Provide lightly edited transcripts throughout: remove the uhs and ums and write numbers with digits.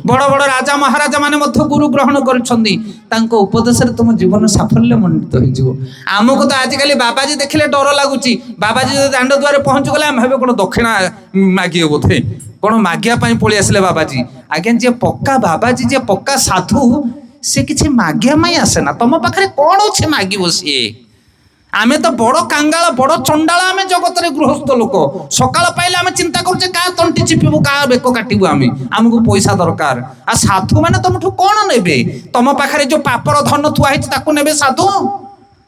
बड़ बड़ राजा महाराजा माने मध्य गुरु ग्रहण करछन्ती तांको उपदेश तुम जीवन साफल्य मंडित हो। आमको तो आजिकल बाबाजी देखिले डर लगुच। बाबाजी जो दांड द्वार पहुंच गले आम भावे कौन दक्षिणा मागे बोधे कौन मागिया पलि आसिले बाबाजी। आज्ञा जे पक्का बाबाजी जे पक्का साधु से किसी मागिया माई आसे ना। तुम पाखे कौन अच्छे मागिब सी। आमे तो बड़ कांगाल बड़ चंडाल आमे जगत रे गृहस्थ लोक सकाळ पाइले आमे चिंता करूचे का तंटी चिपिबु का बेक काटिबु। आमे हमको पैसा दरकार आ साधु माने तुमठु कोन नेबे। तुम पाखरे जो पापर धन थुआ हिच ताकू नेबे साधु।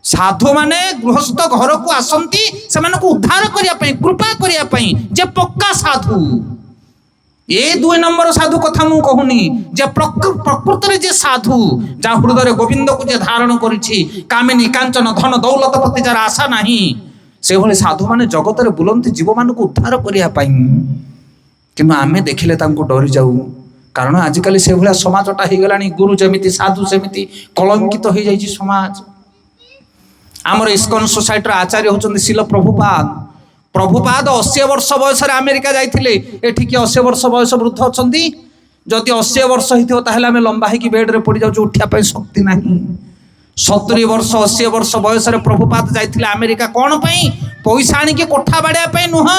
साधु माने गृहस्थ घर को आसंती से माने को उद्धार करिया पई कृपा करिया पई जे पक्का साधु। ये 2 नंबर साधु कथा मु कहूनी जे प्रकृत रे जे साधु जा हृदय गोविंद को जे धारण करिछि कामिनी कांचन धन दौलत प्रति जार आशा नाही से भले साधु माने जगत रे बुलंती जीव मान को उद्धार करिया पई। किंतु आमे देखिले तांको डरी जाऊ कारण आजिकल से भले समाजटा हे गलानी गुरु जेमिति साधु सेमिति कलंकित हो जाइछि समाज। हमर इस्कन सोसाइटी आचार्य होचंदी शिल प्रभुपाद। प्रभुपाद 80 वर्ष बयस अमेरिका जाइथिले। एठी कि 80 वर्ष बयस वृद्ध अछंती। जदि 80 वर्ष हिथियो ताहेले आमे लंबा हेकी बेड रे पड़ी जाउछु उठिया पई शक्ति नाही। 70 वर्ष 80 वर्ष बयस प्रभुपाद जाइथिले अमेरिका कोन पई पैसा आनी के कोठा बाड़िया पई नुह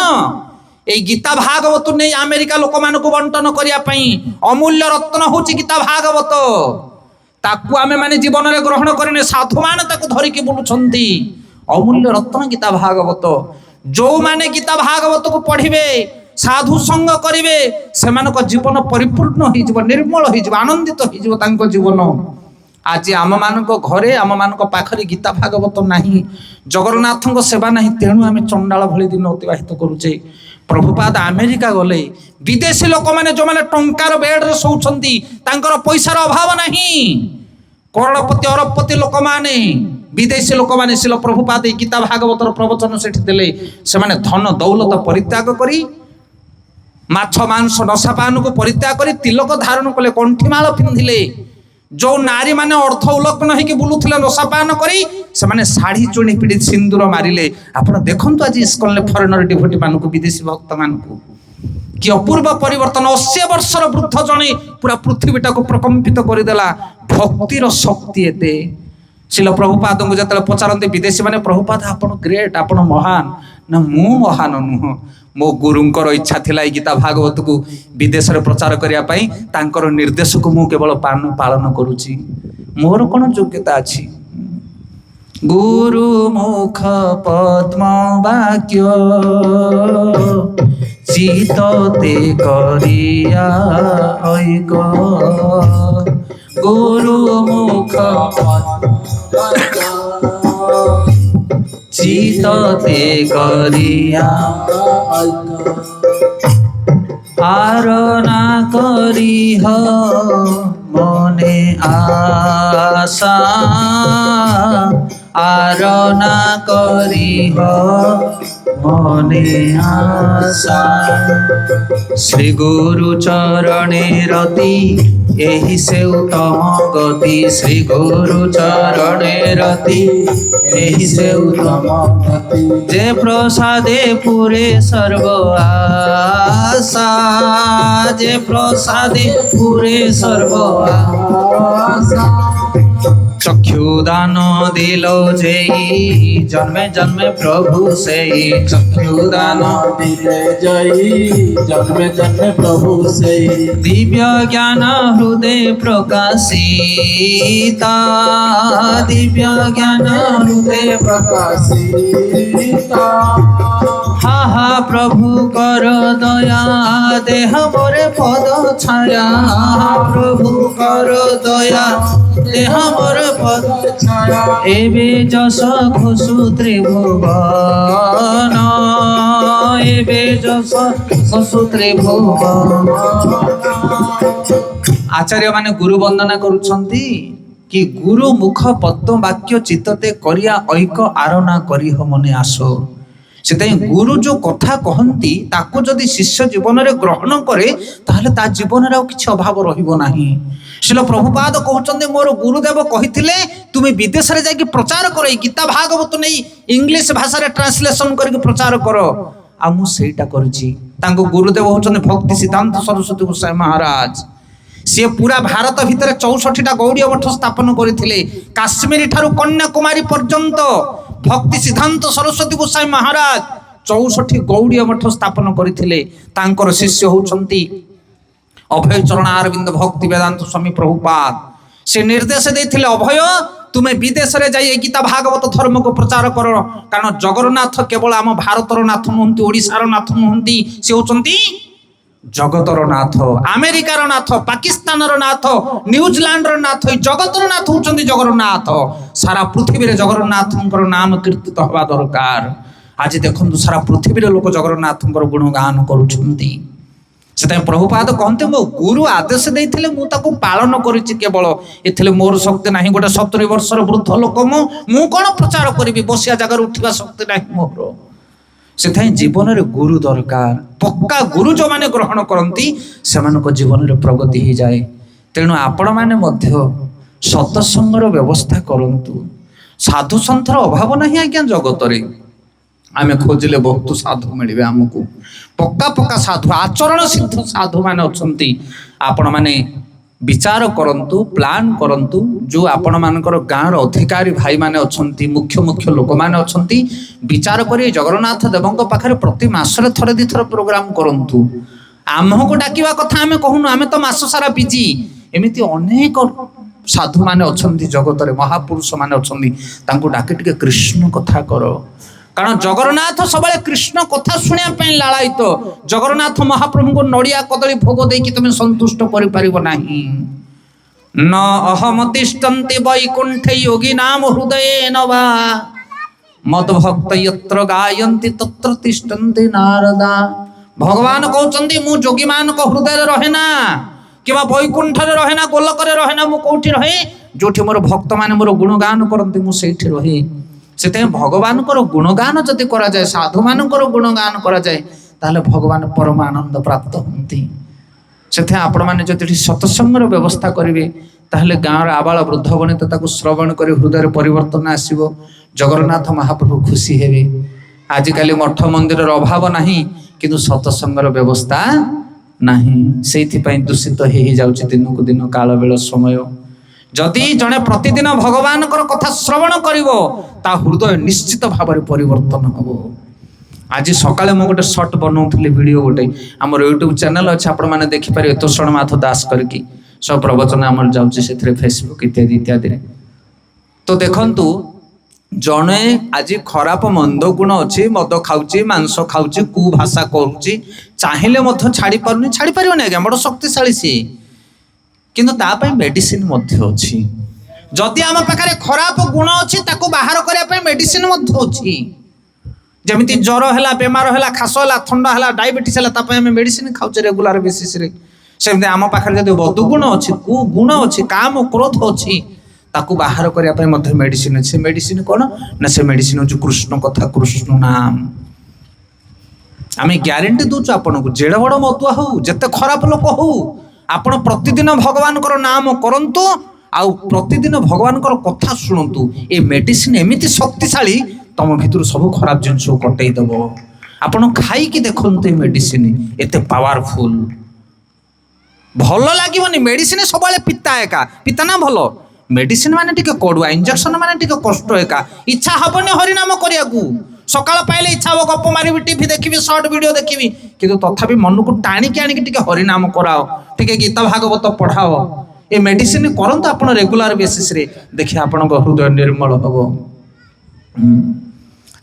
ए गीता भागवत नै अमेरिका लोक मान को बंटन करिया पई। अमूल्य रत्न होची गीता भागवत ताकू आमे माने जीवन रे ग्रहण करिने साधु मान ताकू धरि के बुलुछंती। अमूल्य रत्न गीता भागवत जो माने गीता भागवत को पढ़िबे साधु संग करिवे सेमानक जीवन परिपूर्ण हो जिवो निर्मल हो जिवो आनंदित हो जिवो तांको जीवन। आज आम मानक घरे आम मानक पाखरे गीता भागवत नाही जगन्नाथଙ୍କ सेवा नाही तेणु आमे चंडाल भली दिन अतिबाहित करूचे। प्रभुपाद अमेरिका गले विदेशी लोक माने जो माने टंकार बेड रे सोउछंती तांकर पैसार अभाव नाही। करोड़पति अरबपति लोक माने विदेशी लोक माने शिल प्रभुपाद गीता भागवतर प्रवचन सेठी देले से माने धन दौलत परित्याग करी माछ मांस नशापान को परित्याग करी तिलक धारण कले कंठीमाल पिंधिले। जो नारी माने अर्थ उलग्न होइके बुलुथिले नशापान करी से माने साड़ी चुणी पिड़ी सिंदूर मारिले। आपण देखंतु आज इस्कन फॉरेनर डिवोटी मान को विदेशी भक्त मान को कि अपूर्व परिवर्तन। 80 वर्षर वृद्ध जने पूरा पृथ्वीटा को प्रकंपित करदेला भक्तिर शक्ति एते। शिल प्रभुपाद को जतले पचारते विदेशी माने प्रभुपाद आपण ग्रेट आपण महान ना मु महान नुह मो गुरुंकर इच्छा थिला गीता भागवत को विदेश रे प्रचार करिया पई तांकर निर्देश को मु केवल पालन करूची। मोर कोन योग्यता अछि। गुरु मुख पद्म वाक्य चितते करिया ऐक गुरु मुख चितते करिया आरना करिह मने आशा आरना करिह मने आशा। श्री गुरु चरणे रति एहि से उत्तम गति। श्री गुरु चरणे रति एहि से उत्तम गति। जे प्रसादे पुरे सर्व आशा जे प्रसादे पुरे सर्व आशा। चक्षुदान दिलो जय जन्मे जन्मे प्रभु से चक्षुदान दिले जय जन्मे जन्मे प्रभु से। दिव्य ज्ञान हृदय प्रकाशिता दिव्य ज्ञान हृदय प्रकाशिता। हा हा प्रभु कर दया देह मोरे पद छाया प्रभु कर दया देह मोरे पद छाया। एबे जस घोषु त्रिभुवन एबे जस घोषु त्रिभुवन। आचार्य माने गुरु वंदना करुछंती कि गुरु मुख पद्म वाक्य चित्तते करिया ऐक आरना करिह मने आसो। से गुरु जो कथा कहती ताको जदि शिष्य जीवन में ग्रहण करे ताहले ता जीवन रे किछि अभाव रहिबो नाही। शिल प्रभुपाद कहते मोर गुरुदेव कहिथिले तुमे विदेश रे जाके प्रचार करे गीता भागवत नहीं इंग्लिश भाषा रे ट्रांसलेशन करके प्रचार करो आ मु सेटा करछि। तांको गुरुदेव होचने भक्ति सिद्धांत सरस्वती गोसाई महाराज। सी पूरा भारत भितर 64टा गौड़ीय मठ स्थापन करते काश्मीर ठारू कन्याकुमारी पर्यंत भक्ति सिद्धांत सरस्वती गोसाई महाराज 64 गौड़ीय मठ स्थापन करते शिष्य होउछंती अभय चरण अरविंद भक्ति वेदांत स्वामी प्रभुपाद। से निर्देश देते अभय तुम्हें विदेश में जाई गीता भागवत धर्म को प्रचार कर, कारण जगन्नाथ केवल आम भारतर नाथ नुहति ओडिशार नाथ नुहति, से होउछंती जगतर नाथ, अमेरिकार नाथ, पाकिस्तानर नाथ, न्यूजीलैंडर नाथ, जगतर नाथ होउछंती जगन्नाथ। सारा पृथ्वी रे जगन्नाथंकर नाम कीर्तित हवा दरकार। आज देखंतु सारा पृथ्वी रे लोक जगन्नाथंकर गुणगान करूछंती। से प्रभुपाद कहते मो गुरु आदेश देते मुझे पालन करुच्ची, केवल एथिले मोर शक्ति ना, गोटे 70 वर्षर वृद्ध लोक मु कौन प्रचार करी, बसिया जगार उठा शक्ति ना मोर। से जीवन में गुरु दरकार। पक्का गुरु जो माने ग्रहण करती से जीवन में प्रगति हो जाए। तेणु आपण मैंने सत्संगर व्यवस्था करंतु। साधु संतर अभाव नहीं आज्ञा जगत रे। आमे खोजिले बहुत साधु मिले आमको, पक्का पक्का साधु आचरण सिद्ध साधु माने अछंती। आपण माने विचार करंतु, प्लान करंतु। जो आपण मानकर गाँव अधिकारी भाई माने अछंती, मुख्य मुख्य लोक माने अछंती, विचार करी जगन्नाथ देवंक पाखरे प्रति मासरे थरे दी थर प्रोग्राम करंतु। आमको डाकिवा कथा आमे कहूनु, आमे तो मास सारा बिजी। एमिति अनेक साधु माने अछंती जगत रे, महापुरुष माने अछंती, तांको डाके टिके कृष्ण कथा करो। कारण जगन्नाथ सब कृष्ण कथा शुणा लालायित। जगन्नाथ महाप्रभु को नड़िया कदली भोग देकी तुम संतुष्ट नहीं। न अहमतिष्ठन्ति वैकुंठे योगी नाम हृदय नवा, मद्भक्त यत्र गायन्ति तत्र तिष्ठन्ति नारदा। भगवान कहते मु जोगी मान को हृदय रहे ना, कि वैकुंठ रहे ना, गोलक रहे ना, मु कौटी रहे जो मोर भक्त माने मोर गुणगान करती मु सेठी रहे। से भगवान गुणगान जदि करा जाए, साधु मान गुणगान करा जाए, ताहले भगवान परम आनंद प्राप्त होती। से आपण मैंने जदि सत्संगर व्यवस्था करेंगे ताहले गाँव आबाल वृद्ध बनित ताको श्रवण कर हृदय परिवर्तन आसो। जगन्नाथ महाप्रभु खुशी हेबे। आजिकाली मठ मंदिर अभाव नहीं, किंतु सत्संगर व्यवस्था नहीं। से दूषित हो जाउछि दिनकु दिन काल बेल समय। जदि जड़े प्रतिदिन भगवान कथा श्रवण करिवो ता हृदय निश्चित भाव में परिवर्तन हम। आज सकाଳେ मु गोटे शॉर्ट बनाऊली वीडियो, गोटे आमर यूट्यूब चैनल अच्छे आपण मैंने देखिपारे, तोषण माथ दास करके सब प्रवचन आमर जाऊँचे से फेसबुक इत्यादि इत्यादि। तो देखंतु जड़े आज खराब मंद गुण अच्छी, मद खाऊची, मांस खाऊची, कु भाषा करुच्ची, चाहिए छाड़ी पारुनी, छाड़ी पारिबनी आज्ञा, बड़ शक्तिशाली सी। किंतु तापाई मेडिसिन अच्छी। जदि आम पाखे खराब गुण अच्छी ताको बाहर करने मेडिसिन अच्छी। जमीती ज्वर है, बेमार है, खास है, थंडा है, डायबिटीज है, आम मेडिसिन खाऊचे रेगुलर बेसिस रे। सेमती आम पाखे जब बदगुण अच्छी, कुगुण अच्छी, काम क्रोध अच्छी, ताको बाहर करने मेडिसिन अच्छे। मेडिसिन कौन ना, से मेडिसिन हूँ कृष्ण कथा, कृष्ण नाम। आम ग्यारंटी दूचु आपन को, जेड़े बड़ मदुआ हो, जिते खराब लोक हो, आपण प्रतिदिन भगवान नाम करंतु, आउ प्रतिदिन भगवान कथा शुणु। ए मेडिसिन एमिति शक्तिशाली, तुम भितर सब खराब जिनस कटई दब। आपण खाई देखते मेडिसिन एते पावरफुल। भल लगे मेडिसिन सब पिता एका, पिता ना भल मेडिसिन माने टिके कड़ुआ, इंजेक्शन माने टिके कष्ट एका। इच्छा हबनी हरिनाम करिया को, सकाळ पाइले इच्छा हो गप मारिबी, टीवी देखिबी, शॉर्ट वीडियो देखिबी, किंतु तथापि मन को टाणिकी आनिकी टिके हरिनाम कराओ, टिके गीता भागवत पढ़ाओ। ए मेडिसिन करंतु आपण रेगुलर बेसिस रे, देखिए आपण हृदय निर्मल हबो।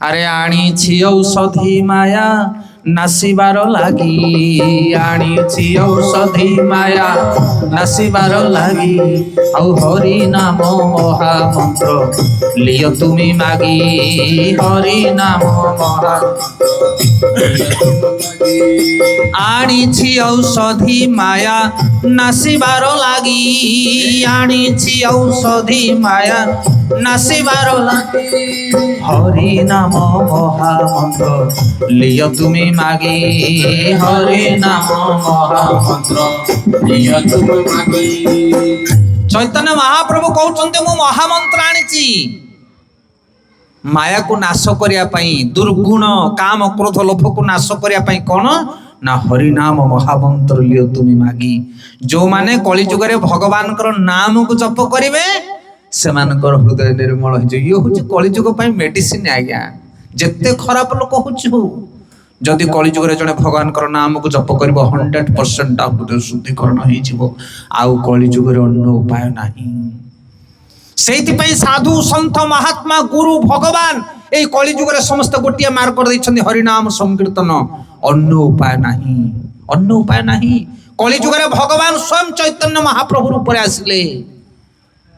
अरे आनी औषधि माया नासिबार लागी, आनी औषधि माया नासिबार लागी, आउ हरि नाम महामंत्र लियो तुमी मागी, हरि नाम महा। आनी औषधि माया नासिबार लागी, आनी औषधि माया नासिबार लागी, हरि नाम महामंत्र लियो तुमी मागी, हरि नाम महामंत्र लियो तुमी मागी। चैतन्य महाप्रभु कहते मु महामंत्र आनीची माया को नाश करिया पई, दुर्गुण काम क्रोध लोभ को नाश करिया पई। कौन ନା ହରିନାମ ମହାମନ୍ତ୍ର ଲିଅ ତୁମି ମାଗି। ଯୋଉମାନେ କଳି ଯୁଗରେ ଭଗବାନଙ୍କର ନାମକୁ ଜପ କରିବେ ସେମାନଙ୍କର ହୃଦୟ ନିର୍ମଳ ହେଇଯିବ। ଇଏ ହଉଛି କଳି ଯୁଗ ପାଇଁ ମେଡିସିନ ଆଜ୍ଞା। ଯେତେ ଖରାପ ଲୋକ ହଉଛି ହଉ, ଯଦି କଳି ଯୁଗରେ ଜଣେ ଭଗବାନଙ୍କର ନାମକୁ ଜପ କରିବ 100% ତା ହୃଦୟ ଶୁଦ୍ଧିକରଣ ହେଇଯିବ। ଆଉ କଳି ଯୁଗରେ ଅନ୍ୟ ଉପାୟ ନାହିଁ। ସେଇଥିପାଇଁ ସାଧୁ ସନ୍ଥ ମହାତ୍ମା ଗୁରୁ ଭଗବାନ এই কলি যুগরে সমস্ত গোটিয়ে মার করে দিচ্ছেন হরিনাম সংকীর্তন। অন্য উপায় ନାହିଁ, অন্য উপায় ନାହିଁ। কলি যুগরে ভগবান স্বয়ং চৈতন্য মহাপ্রভু রূপে আসলে।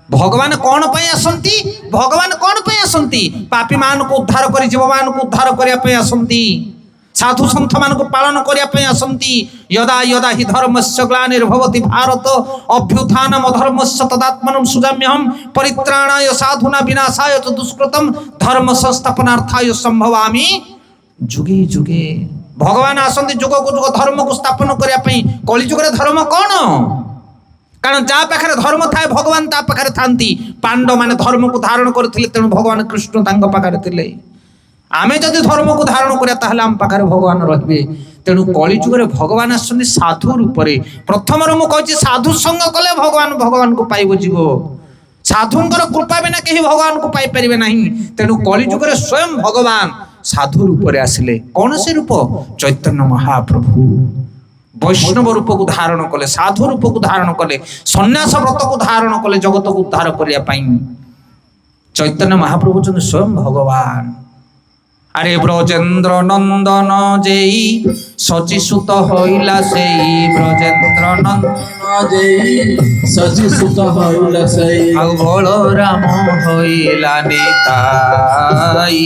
ভগবান কোন পাই আসନ୍ତି? ভগবান কোন পাই আসନ୍ତି? পাপী মানକୁ উদ্ধার করে জীবମାନଙ୍କୁ উদ্ধার করিয়া পাই আসନ୍ତି। সাধু সন্থ মানକୁ পালন করিয়া পাই আসନ୍ତି। যদা যদা হি ধর্মস্য গ্লানির্ভবতি ভারত অভ্যুত্থানম ধর্মস্য তদাত্মনম সুজাম্যহম পরিত্রাণায় সাধুনা বিনাশায় চ দুষ্কৃতম ধর্ম সংস্থাপনার্থায় সম্ভবামি যুগে যুগে। ভগবান আসନ୍ତି যুগକୁ যুগ ধর্মକୁ স্থাপন করিয়া পাই। কলি যুগରେ ধর্ম কোন? কারণ যা পাখে ধর্ম থাকে ভগবান তা পাখে থাকি। পাণ্ডব মানে ধর্মକୁ ধারণ করুଥିଲେ, তেଣু ভগবান কৃষ্ণ তাଙ୍କ পাখে ଥିଲେ। ଆମେ ଯଦି ଧର୍ମକୁ ଧାରଣ କରିବା ତାହେଲେ ଆମ ପାଖରେ ଭଗବାନ ରହିବେ। ତେଣୁ କଳି ଯୁଗରେ ଭଗବାନ ଆସୁଛନ୍ତି ସାଧୁ ରୂପରେ। ପ୍ରଥମରୁ ମୁଁ କହିଛି ସାଧୁ ସଙ୍ଗ କଲେ ଭଗବାନଙ୍କୁ ପାଇବ ଯିବ। ସାଧୁଙ୍କର କୃପା ବିନା କେହି ଭଗବାନଙ୍କୁ ପାଇପାରିବେ ନାହିଁ। ତେଣୁ କଳି ଯୁଗରେ ସ୍ୱୟଂ ଭଗବାନ ସାଧୁ ରୂପରେ ଆସିଲେ। କଣ ସେ ରୂପ? ଚୈତନ୍ୟ ମହାପ୍ରଭୁ ବୈଷ୍ଣବ ରୂପକୁ ଧାରଣ କଲେ, ସାଧୁ ରୂପକୁ ଧାରଣ କଲେ, ସନ୍ନ୍ୟାସ ବ୍ରତକୁ ଧାରଣ କଲେ ଜଗତକୁ ଉଦ୍ଧାର କରିବା ପାଇଁ। ଚୈତନ୍ୟ ମହାପ୍ରଭୁ ହେଉଛନ୍ତି ସ୍ୱୟଂ ଭଗବାନ। আরে ব্রজেন্দ্র নন্দন যেই সচিসুত হইলা সেই ব্রজেন্দ্র নন্দন যেই সচিসুত হইলা সেই আউ বলরাম হইলা নিতাই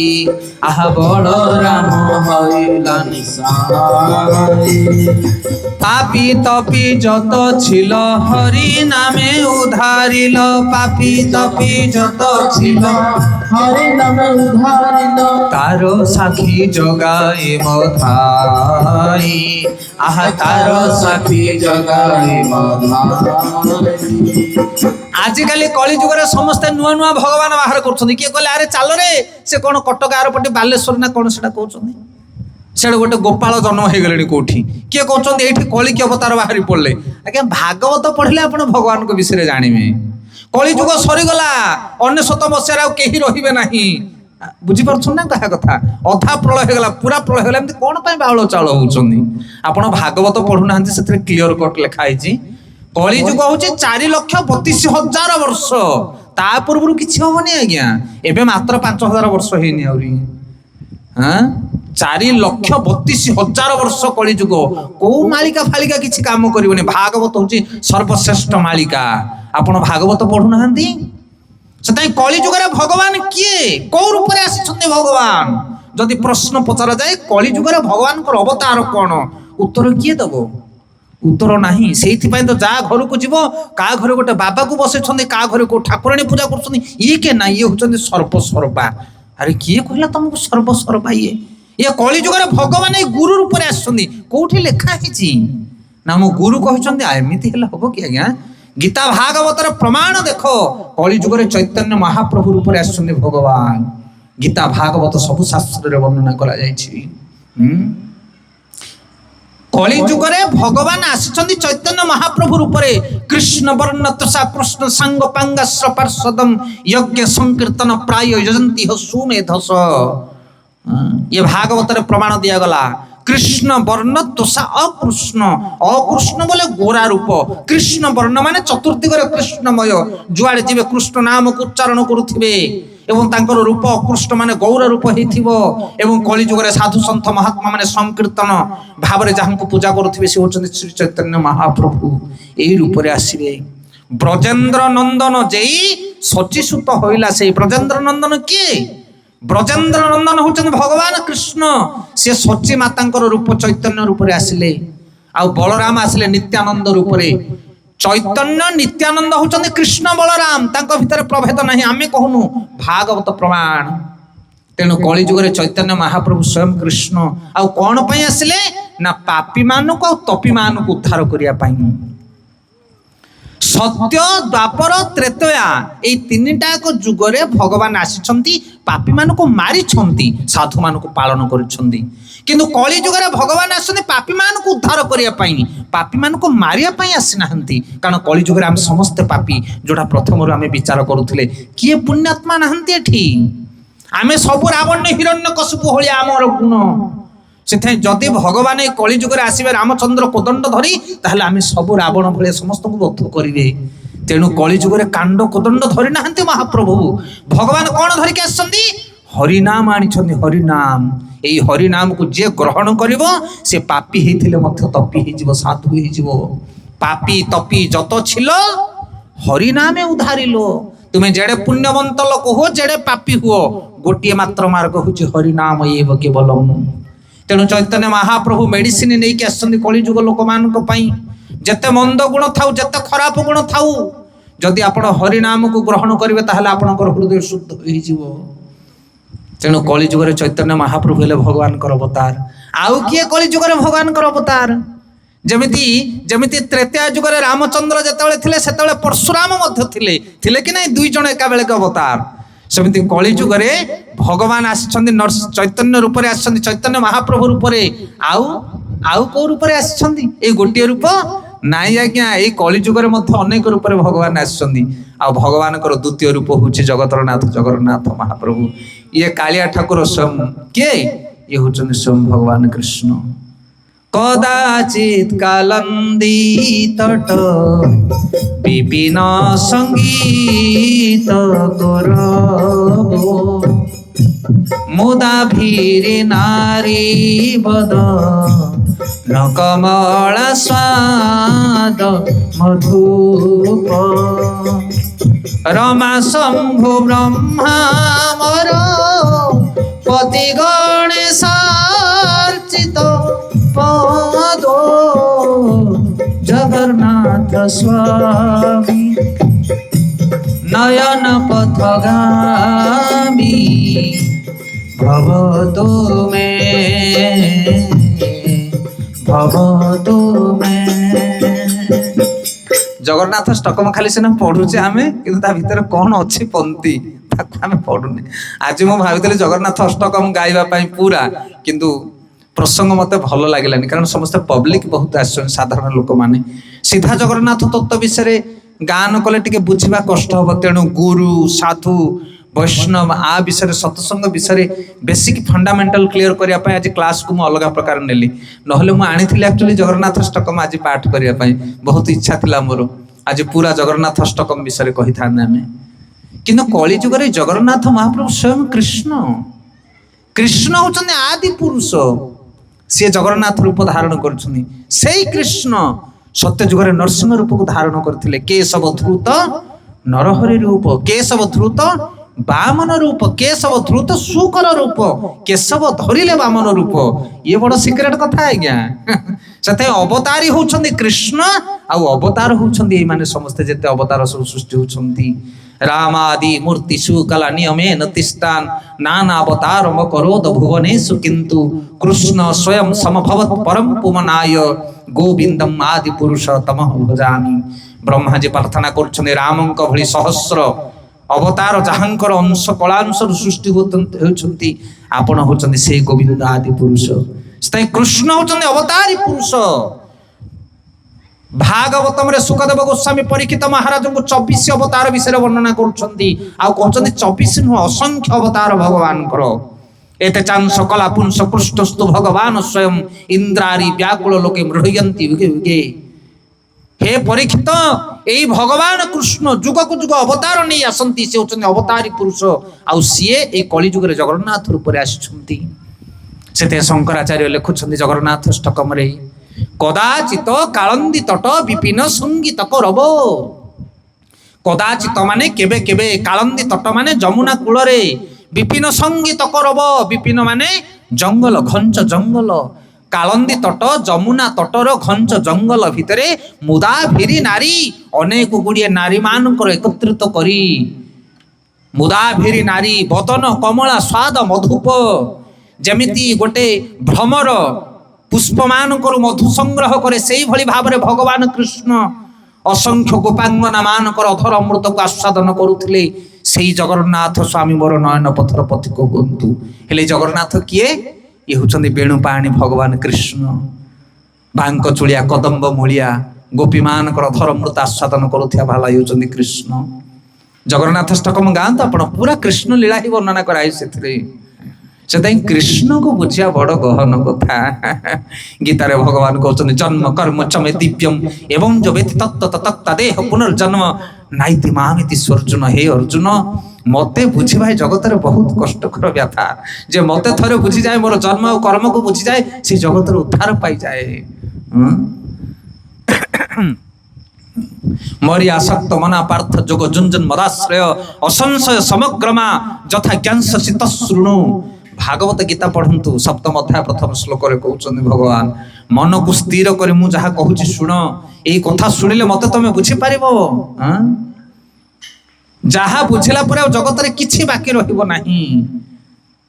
আহা বলরাম হইলা নিতাই। পাপি তপি যত ছিল হরি নামে উদ্ধারিল, পাপি তপি যত ছিল হরি নামে উদ্ধারিল, তার সাক্ষী জগাই মধাই আহা তার সাক্ষী জগাই মধাই। আজকালি কলি যুগরে সমস্ত নূয়া নূয়া ভগবান বাহার করছেন। কিଏ କହିଲେ আরে চাল রে সে কোন কটক আরপটে বালেশ্বর না কোন সেটা কହୁଛନ୍ତି। সেটা গোটে গোপাল জন্ম হয়ে গেলেনি কোঠি। কিଏ কହୁଛନ୍ତି এইଠି কলিকি অবতার বাহারি পড়লে। আজ্ঞা ভাগবত পড়লে আপনি ভগবানଙ୍କ বিষୟରେ জানিবে। কলি যুগ সরিগলা, 99 মସିହାରେ ଆଉ କେହି ରହିବେ ନାହିଁ। ବୁଝିପାରୁଛନ୍ତି ନା ତାହା କଥା? ଅଧା ପ୍ରଳୟ ହେଇଗଲା, ପୁରା ପ୍ରଳୟ ହେଇଗଲା। ଏମିତି କଣ ପାଇଁ ବାଉଳ ଚାଉଳ ହଉଛନ୍ତି? ଆପଣ ଭାଗବତ ପଢୁନାହାନ୍ତି, ସେଥିରେ କ୍ଲିୟର କଟ ଲେଖା ହେଇଛି କଳି ଯୁଗ ହଉଛି 4,32,000 ବର୍ଷ। ତା ପୂର୍ବରୁ କିଛି ହବନି ଆଜ୍ଞା। ଏବେ ମାତ୍ର 5,000 ବର୍ଷ ହେଇନି ଆହୁରି। 4,32,000 ବର୍ଷ କଳି ଯୁଗ। କୋଉ ମାଳିକା ଫାଳିକା କିଛି କାମ କରିବନି। ଭାଗବତ ହଉଛି ସର୍ବଶ୍ରେଷ୍ଠ ମାଳିକା। ଆପଣ ଭାଗବତ ପଢୁନାହାନ୍ତି? ସେଟାই କଳି ଯୁଗରେ ଭଗବାନ କିଏ, କୋଉ ରୂପରେ ଆସିଛନ୍ତି ଭଗବାନ? ଯଦି ପ୍ରଶ୍ନ ପଚରା ଯାଏ କଳି ଯୁଗରେ ଭଗବାନଙ୍କର ଅବତାର କଣ, ଉତ୍ତର କିଏ ଦବ? ଉତ୍ତର ନାହିଁ। ସେଇଥିପାଇଁ ତ ଯାହା ଘରକୁ ଯିବ, କାହା ଘରେ ଗୋଟେ ବାବାକୁ ବସେଇଛନ୍ତି, କାହା ଘରେ କୋଉ ଠାକୁରାଣୀ ପୂଜା କରୁଛନ୍ତି। ଇଏ କିଏ? ନା ଇଏ ହଉଛନ୍ତି ସର୍ବସର୍ବା। ଆରେ କିଏ କହିଲା ତମକୁ ସର୍ବସର୍ବା? ଇଏ କଳି ଯୁଗରେ ଭଗବାନ ଏଇ ଗୁରୁ ରୂପରେ ଆସିଛନ୍ତି। କୋଉଠି ଲେଖା ହେଇଛି? ନା ମୋ ଗୁରୁ କହିଛନ୍ତି। ଏମିତି ହେଲେ ହବ କି ଆଜ୍ଞା? ଗୀତା ଭାଗବତର ପ୍ରମାଣ ଦେଖ। କଳି ଯୁଗରେ ଚୈତନ୍ୟ ମହାପ୍ରଭୁ ରୂପରେ ଆସିଛନ୍ତି ଭଗବାନ। ଗୀତା ଭାଗବତ ସବୁ ଶାସ୍ତ୍ରରେ ବର୍ଣ୍ଣନା କରାଯାଇଛି। କଳି ଯୁଗରେ ଭଗବାନ ଆସିଛନ୍ତି ଚୈତନ୍ୟ ମହାପ୍ରଭୁ ରୂପରେ। କୃଷ୍ଣ ବର୍ଣ୍ଣ ତୃଷା କୃଷ୍ଣ ସାଙ୍ଗ ପାଙ୍ଗାଶ୍ର ପାର୍ଶ୍ୱଦମ୍ ଯଜ୍ଞ ସଂକୀର୍ତ୍ତନ ପ୍ରାୟ ଯଜନ୍ତି ସୁମେଧସ। ଇଏ ଭାଗବତରେ ପ୍ରମାଣ ଦିଆଗଲା। কৃষ্ণ বর্ণ তোষা অকৃষ্ণ। অকৃষ্ণ বলে গোরা রূপ, কৃষ্ণ বর্ণ মানে চতুর্দিগরে কৃষ্ণময়। যুয়াড়ে যাবে কৃষ্ণ নামক উচ্চারণ করুথিবে এবং তাঙ্কর রূপ অকৃষ্ণ মানে গৌর রূপ হইথিব। এবং কলি যুগরে সাধু সন্থ মহাত্মা মানে সংকীর্তন ভাবে যাহাଙ୍କୁ পূজা করুথিবে সে হচ্ছেন শ্রী চৈতন্য মহাপ্রভু। এই রূপরে আসিবে। ব্রজেন্দ্র নন্দন যেই সচিসুত হইলা সেই ব্রজেন্দ্র নন্দন কিଏ? ব্রজেন্দ্র নন্দন হচ্ছেন ভগবান কৃষ্ণ। সে সচী মাতাঙ্কর রূপ চৈতন্য রূপরে আসিলে। আউ বলরাম আসিলে নিত্যানন্দ রূপরে। চৈতন্য নিত্যানন্দ হচ্ছেন কৃষ্ণ বলরাম, তাঙ্ক ভিতরে প্রভেদ ନାହିଁ। আমি কহুনু ভাগবত প্রমাণ। তেণু কলি যুগরে চৈতন্য মহাপ্রভু স্বয়ং কৃষ্ণ। আউ কোন পাই আসিলে? না পাপী মানুষ আউ তপী মানুষ উদ্ধার করিয়া পাই। ସତ୍ୟ ଦ୍ୱାପର ତ୍ରେତୟା ଏଇ ତିନିଟାକ ଯୁଗରେ ଭଗବାନ ଆସିଛନ୍ତି, ପାପୀମାନଙ୍କୁ ମାରିଛନ୍ତି, ସାଧୁମାନଙ୍କୁ ପାଳନ କରିଛନ୍ତି। କିନ୍ତୁ କଳି ଯୁଗରେ ଭଗବାନ ଆସିଛନ୍ତି ପାପୀମାନଙ୍କୁ ଉଦ୍ଧାର କରିବା ପାଇଁ, ପାପୀମାନଙ୍କୁ ମାରିବା ପାଇଁ ଆସିନାହାନ୍ତି। କାରଣ କଳି ଯୁଗରେ ଆମେ ସମସ୍ତେ ପାପୀ, ଯୋଉଟା ପ୍ରଥମରୁ ଆମେ ବିଚାର କରୁଥିଲେ। କିଏ ପୁଣ୍ୟାତ୍ମା ନାହାନ୍ତି ଏଠି, ଆମେ ସବୁ ରାବଣ ହିରଣ୍ୟକଶିପୁ ଭଳିଆ ଆମର ଗୁଣ। ସେଥିପାଇଁ ଯଦି ଭଗବାନ ଏଇ କଳି ଯୁଗରେ ଆସିବେ ରାମଚନ୍ଦ୍ର କୋଦଣ୍ଡ ଧରି, ତାହେଲେ ଆମେ ସବୁ ରାବଣ ଭଳିଆ ସମସ୍ତଙ୍କୁ ବଧ କରିବେ। ତେଣୁ କଳି ଯୁଗରେ କାଣ୍ଡ କୋଦଣ୍ଡ ଧରି ନାହାନ୍ତି ମହାପ୍ରଭୁ। ଭଗବାନ କଣ ଧରିକି ଆସିଛନ୍ତି? ହରିନାମ ଆଣିଛନ୍ତି, ହରିନାମ। ଏଇ ହରିନାମକୁ ଯିଏ ଗ୍ରହଣ କରିବ ସେ ପାପୀ ହେଇଥିଲେ ମଧ୍ୟ ତପୀ ହେଇଯିବ, ସାଧୁ ହେଇଯିବ। ପାପୀ ତପୀ যত ছিল হরিনামে উদ্ধারিল। তুমি যেড়ে পুণ্যবন্ত লোক হুও, যেড়ে পাপী হুও, গোটিয়ে মাত্র মার্গ হচ্ছে হরিনাম এব কেবলম। তেণু চৈতন্য মহাপ্রভু মেডিসিন নেইকি আসছেন কলিযুগ লোকମାନଙ୍କ ପାଇଁ। যেতে মন্দ গুণ থাউ, যেতে খরাপ গুণ থাউ, যদি আপন হরিনামକୁ গ্রহণ করিবে তাহলে আপনার হৃদয় শুদ্ধ হইଯିବ। তেণু কলিযুগরে চৈতন্য মহাপ্রভু হেলে ভগবানଙ୍କର অবতার। আউ কিয়ে কলিযুগরে ভগবানଙ୍କର অবতার? যেমিতি যেমিতি ত্রেতয়া যুগরে রামচন্দ্র যেতବେଳେ ଥିଲେ ସେତେବେଳେ ପରଶୁରାମ ମଧ୍ୟ ଥିଲେ କି ନାହିଁ, ଦୁଇ ଜଣ ଏକାବେଳକେ ଅବତାର। ସେମିତି କଳି ଯୁଗରେ ଭଗବାନ ଆସିଛନ୍ତି ଚୈତନ୍ୟ ରୂପରେ ଆସିଛନ୍ତି, ଚୈତନ୍ୟ ମହାପ୍ରଭୁ ରୂପରେ। ଆଉ କୋଉ ରୂପରେ ଆସିଛନ୍ତି? ଏଇ ଗୋଟିଏ ରୂପ ନାଇଁ ଆଜ୍ଞା, ଏଇ କଳି ଯୁଗରେ ମଧ୍ୟ ଅନେକ ରୂପରେ ଭଗବାନ ଆସିଛନ୍ତି। ଆଉ ଭଗବାନଙ୍କର ଦ୍ୱିତୀୟ ରୂପ ହଉଛି ଜଗନ୍ନାଥ ମହାପ୍ରଭୁ। ଇଏ କାଳିଆ ଠାକୁର ସ୍ୱୟଂ କିଏ? ଇଏ ହଉଛନ୍ତି ସ୍ୱୟଂ ଭଗବାନ କୃଷ୍ଣ। কদাচিৎ কালন্দি তট বিপিন সঙ্গীত করব, মুদা ভিরে নারী বদ নকমলা স্বাদ মধুপ, রমা শম্ভু ব্রহ্মা মর পতি গণেশার্চিত পদ, জগন্নাথ স্বামী নয়ন পথগামী, ভবতু মে ভবতু মে। জগন্নাথ ଷ୍ଟକମ ଖାଲି ସିନା ପଢୁଛେ ଆମେ, କିନ୍ତୁ ତା ଭିତରେ କଣ ଅଛି ପନ୍ତି ତାକୁ ଆମେ ପଢୁନେ। ଆଜି ମୁଁ ଭାବିଥିଲି ଜଗନ୍ନାଥ ଅଷ୍ଟକମ ଗାଇବା ପାଇଁ ପୁରା, କିନ୍ତୁ ପ୍ରସଙ୍ଗ ମତେ ଭଲ ଲାଗିଲାନି। କାରଣ ସମସ୍ତେ ପବ୍ଲିକ ବହୁତ ଆସିଛନ୍ତି, ସାଧାରଣ ଲୋକମାନେ। ସିଧା ଜଗନ୍ନାଥ ତତ୍ତ୍ୱ ବିଷୟରେ ଗାନ କଲେ ଟିକେ ବୁଝିବା କଷ୍ଟ ହବ। ତେଣୁ ଗୁରୁ ସାଧୁ ବୈଷ୍ଣବ ଆ ବିଷୟରେ, ସତ୍ସଙ୍ଗ ବିଷୟରେ ବେସିକ ଫଣ୍ଡାମେଣ୍ଟାଲ କ୍ଲିୟର କରିବା ପାଇଁ ଆଜି କ୍ଲାସକୁ ମୁଁ ଅଲଗା ପ୍ରକାର ନେଲି। ନହେଲେ ମୁଁ ଆଣିଥିଲି ଆକ୍ଚୁଆଲି ଜଗନ୍ନାଥ ଅଷ୍ଟକମ ଆଜି ପାଠ କରିବା ପାଇଁ, ବହୁତ ଇଚ୍ଛା ଥିଲା ମୋର। ଆଜି ପୁରା ଜଗନ୍ନାଥ ଅଷ୍ଟକମ ବିଷୟରେ କହିଥାନ୍ତେ ଆମେ। କିନ୍ତୁ କଳି ଯୁଗରେ ଜଗନ୍ନାଥ ମହାପ୍ରଭୁ ସ୍ୱୟଂ କୃଷ୍ଣ। କୃଷ୍ଣ ହଉଛନ୍ତି ଆଦି ପୁରୁଷ। ସିଏ ଜଗନ୍ନାଥ ରୂପ ଧାରଣ କରୁଛନ୍ତି। ସେଇ କୃଷ୍ଣ ସତ୍ୟ ଯୁଗରେ ନରସିଂହ ରୂପକୁ ଧାରଣ କରିଥିଲେ। କେଶବ ଧୃତ ନରହରି ରୂପ, କେଶବ ଧୃତ ବାମନ ରୂପ, କେଶବ ଧୃତ ଶୁକର ରୂପ, କେଶବ ଧରିଲେ ବାମନ ରୂପ। ଇଏ ବଡ ସିକ୍ରେଟ କଥା ଆଜ୍ଞା। ସେଥିପାଇଁ ଅବତାରୀ ହଉଛନ୍ତି କୃଷ୍ଣ, ଆଉ ଅବତାର ହଉଛନ୍ତି ଏଇମାନେ ସମସ୍ତେ, ଯେତେ ଅବତାର ସବୁ ସୃଷ୍ଟି ହଉଛନ୍ତି। রামাদি মূর্তি সুকলা নিয়মে নতিস্তান নানা অবতার মকরোদ ভুবনেশু, কিন্তু কৃষ্ণ স্বয়ং সমভবত পরম পুমনায় গোবিন্দম আদি পুরুষোত্তম ভজামি। ব্রহ্মাজি প্রার্থনা করছেন রামଙ୍କ ভଳି সহস্র অবতার যাহাଙ୍କର ଅଂଶ କଳାଂଶରୁ ସୃଷ୍ଟି ହେଉଛନ୍ତି, ଆପଣ ହଉଛନ୍ତି ସେ ଗୋବିନ୍ଦ ଆଦି ପୁରୁଷ। ସେଥିପାଇଁ କୃଷ୍ଣ ହଉଛନ୍ତି ଅବତାରୀ ପୁରୁଷ। ଭାଗବତମରେ ସୁଖଦେବ ଗୋସ୍ୱାମୀ ପରୀକ୍ଷିତ ମହାରାଜଙ୍କୁ 24 ଅବତାର ବିଷୟରେ ବର୍ଣ୍ଣନା କରୁଛନ୍ତି। ଆଉ କହୁଛନ୍ତି 24 ନୁହଁ, ଅସଂଖ୍ୟ ଅବତାର ଭଗବାନଙ୍କର। ଏତେ ଚାଂସ କଲା ପୁଂସ ପୃଷ୍ଠସ୍ତୁ ଭଗବାନ ସ୍ୱୟଂ ଇନ୍ଦ୍ରାରି ବ୍ୟାକୁଳ ଲୋକେ ମୃହୟନ୍ତି ଉଗେ ଉଗେ। ହେ ପରୀକ୍ଷିତ, ଏଇ ଭଗବାନ କୃଷ୍ଣ ଯୁଗକୁ ଯୁଗ ଅବତାର ନେଇ ଆସନ୍ତି। ସେ ହଉଛନ୍ତି ଅବତାରୀ ପୁରୁଷ, ଆଉ ସିଏ ଏଇ କଳି ଯୁଗରେ ଜଗନ୍ନାଥ ରୂପରେ ଆସିଛନ୍ତି। ସେଥିପାଇଁ ଶଙ୍କରାଚାର୍ଯ୍ୟ ଲେଖୁଛନ୍ତି ଜଗନ୍ନାଥ ଅଷ୍ଟକମରେ, কদাচিত কালন্দি তট বিপিন সঙ্গীত করব। কদাচিত মানে কেবে কেবে, কালন্দি তট মানে যমুনা কূଳରେ, বিপিন সঙ্গীত করব, বিপিন মানে জঙ্গল, ঘঞ্চ জঙ্গল। কালন্দি তট যমুনা তটর ঘঞ্চ জঙ্গল ভিতরে মুদা ভিরি নারী, অনেক গুড়িয়ে নারী ମାନଙ୍କର একত্রিত କରି, মুদা ভিরি নারী বদন কমলা স্বাদ মধুপ। যেମିତି ଗୋଟେ ভ্রমର ପୁଷ୍ପମାନଙ୍କର ମଧୁ ସଂଗ୍ରହ କରେ, ସେଇଭଳି ଭାବରେ ଭଗବାନ କୃଷ୍ଣ ଅସଂଖ୍ୟ ଗୋପାଙ୍ଗନା ମାନଙ୍କର ଅଧର ଅମୃତକୁ ଆସ୍ୱାଦନ କରୁଥିଲେ। ସେଇ ଜଗନ୍ନାଥ ସ୍ୱାମୀ ମୋର ନୟନ ପଥର ପଥିକ ହୁଅନ୍ତୁ। ହେଲେ ଜଗନ୍ନାଥ କିଏ? ଇଏ ହେଉଛନ୍ତି ବେଣୁପାଣି ଭଗବାନ କୃଷ୍ଣ। ବାଙ୍କ ଚୁଳିଆ କଦମ୍ବ ମୂଳିଆ ଗୋପୀମାନଙ୍କର ଅଧର ଅମୃତ ଆସ୍ୱାଦନ କରୁଥିବା ଭାଲା ହେଉଛନ୍ତି କୃଷ୍ଣ। ଜଗନ୍ନାଥ ଷ୍ଟକମ୍ ଗାଆନ୍ତୁ ଆପଣ, ପୁରା କୃଷ୍ଣ ଲୀଳା ହିଁ ବର୍ଣ୍ଣନା କରାଇ ସେଥିରେ। ସେଥିପାଇଁ କୃଷ୍ଣକୁ ବୁଝିବା ବଡ଼ ଗହନ କଥା। ଗୀତାରେ ଭଗବାନ କହୁଛନ୍ତି ଜନ୍ମ କର୍ମ ଚମେ ଦିବ୍ୟମ୍ ଏବଂ ଯବେତି ତତ୍ତ ଦେହ ପୁନର୍ଜନ୍ମ ନାଇତି ମାମିତି ସ୍ୱର୍ଜୁନ। ହେ ଅର୍ଜୁନ, ମତେ ବୁଝିବା ଏ ଜଗତରେ ବହୁତ କଷ୍ଟକର ବ୍ୟଥା। ଯେ ମତେ ଥରେ ବୁଝିଯାଏ, ମୋର ଜନ୍ମ ଆଉ କର୍ମକୁ ବୁଝିଯାଏ, ସେ ଜଗତରେ ଉଦ୍ଧାର ପାଇଯାଏ। ମରି ଆସକ୍ତ ମନା ପାର୍ଥ ଯୋଗ ଜୁଞ୍ଜନ ମଦାଶ୍ରୟ ଅସଂଶୟ ସମଗ୍ରମା ଯଥା ଜ୍ଞାନସି ତଶୃଣୁ। ଭାଗବତ ଗୀତା ପଢନ୍ତୁ, ସପ୍ତମ ଅଧ୍ୟାୟ ପ୍ରଥମ ଶ୍ଲୋକରେ କହୁଛନ୍ତି ଭଗବାନ, ମନକୁ ସ୍ଥିର କରି ମୁଁ ଯାହା କହୁଛି ଶୁଣ। ଏଇ କଥା ଶୁଣିଲେ ମତେ ତମେ ବୁଝିପାରିବ। ଯାହା ବୁଝିଲା ପରେ ଆଉ ଜଗତରେ କିଛି ବାକି ରହିବ ନାହିଁ।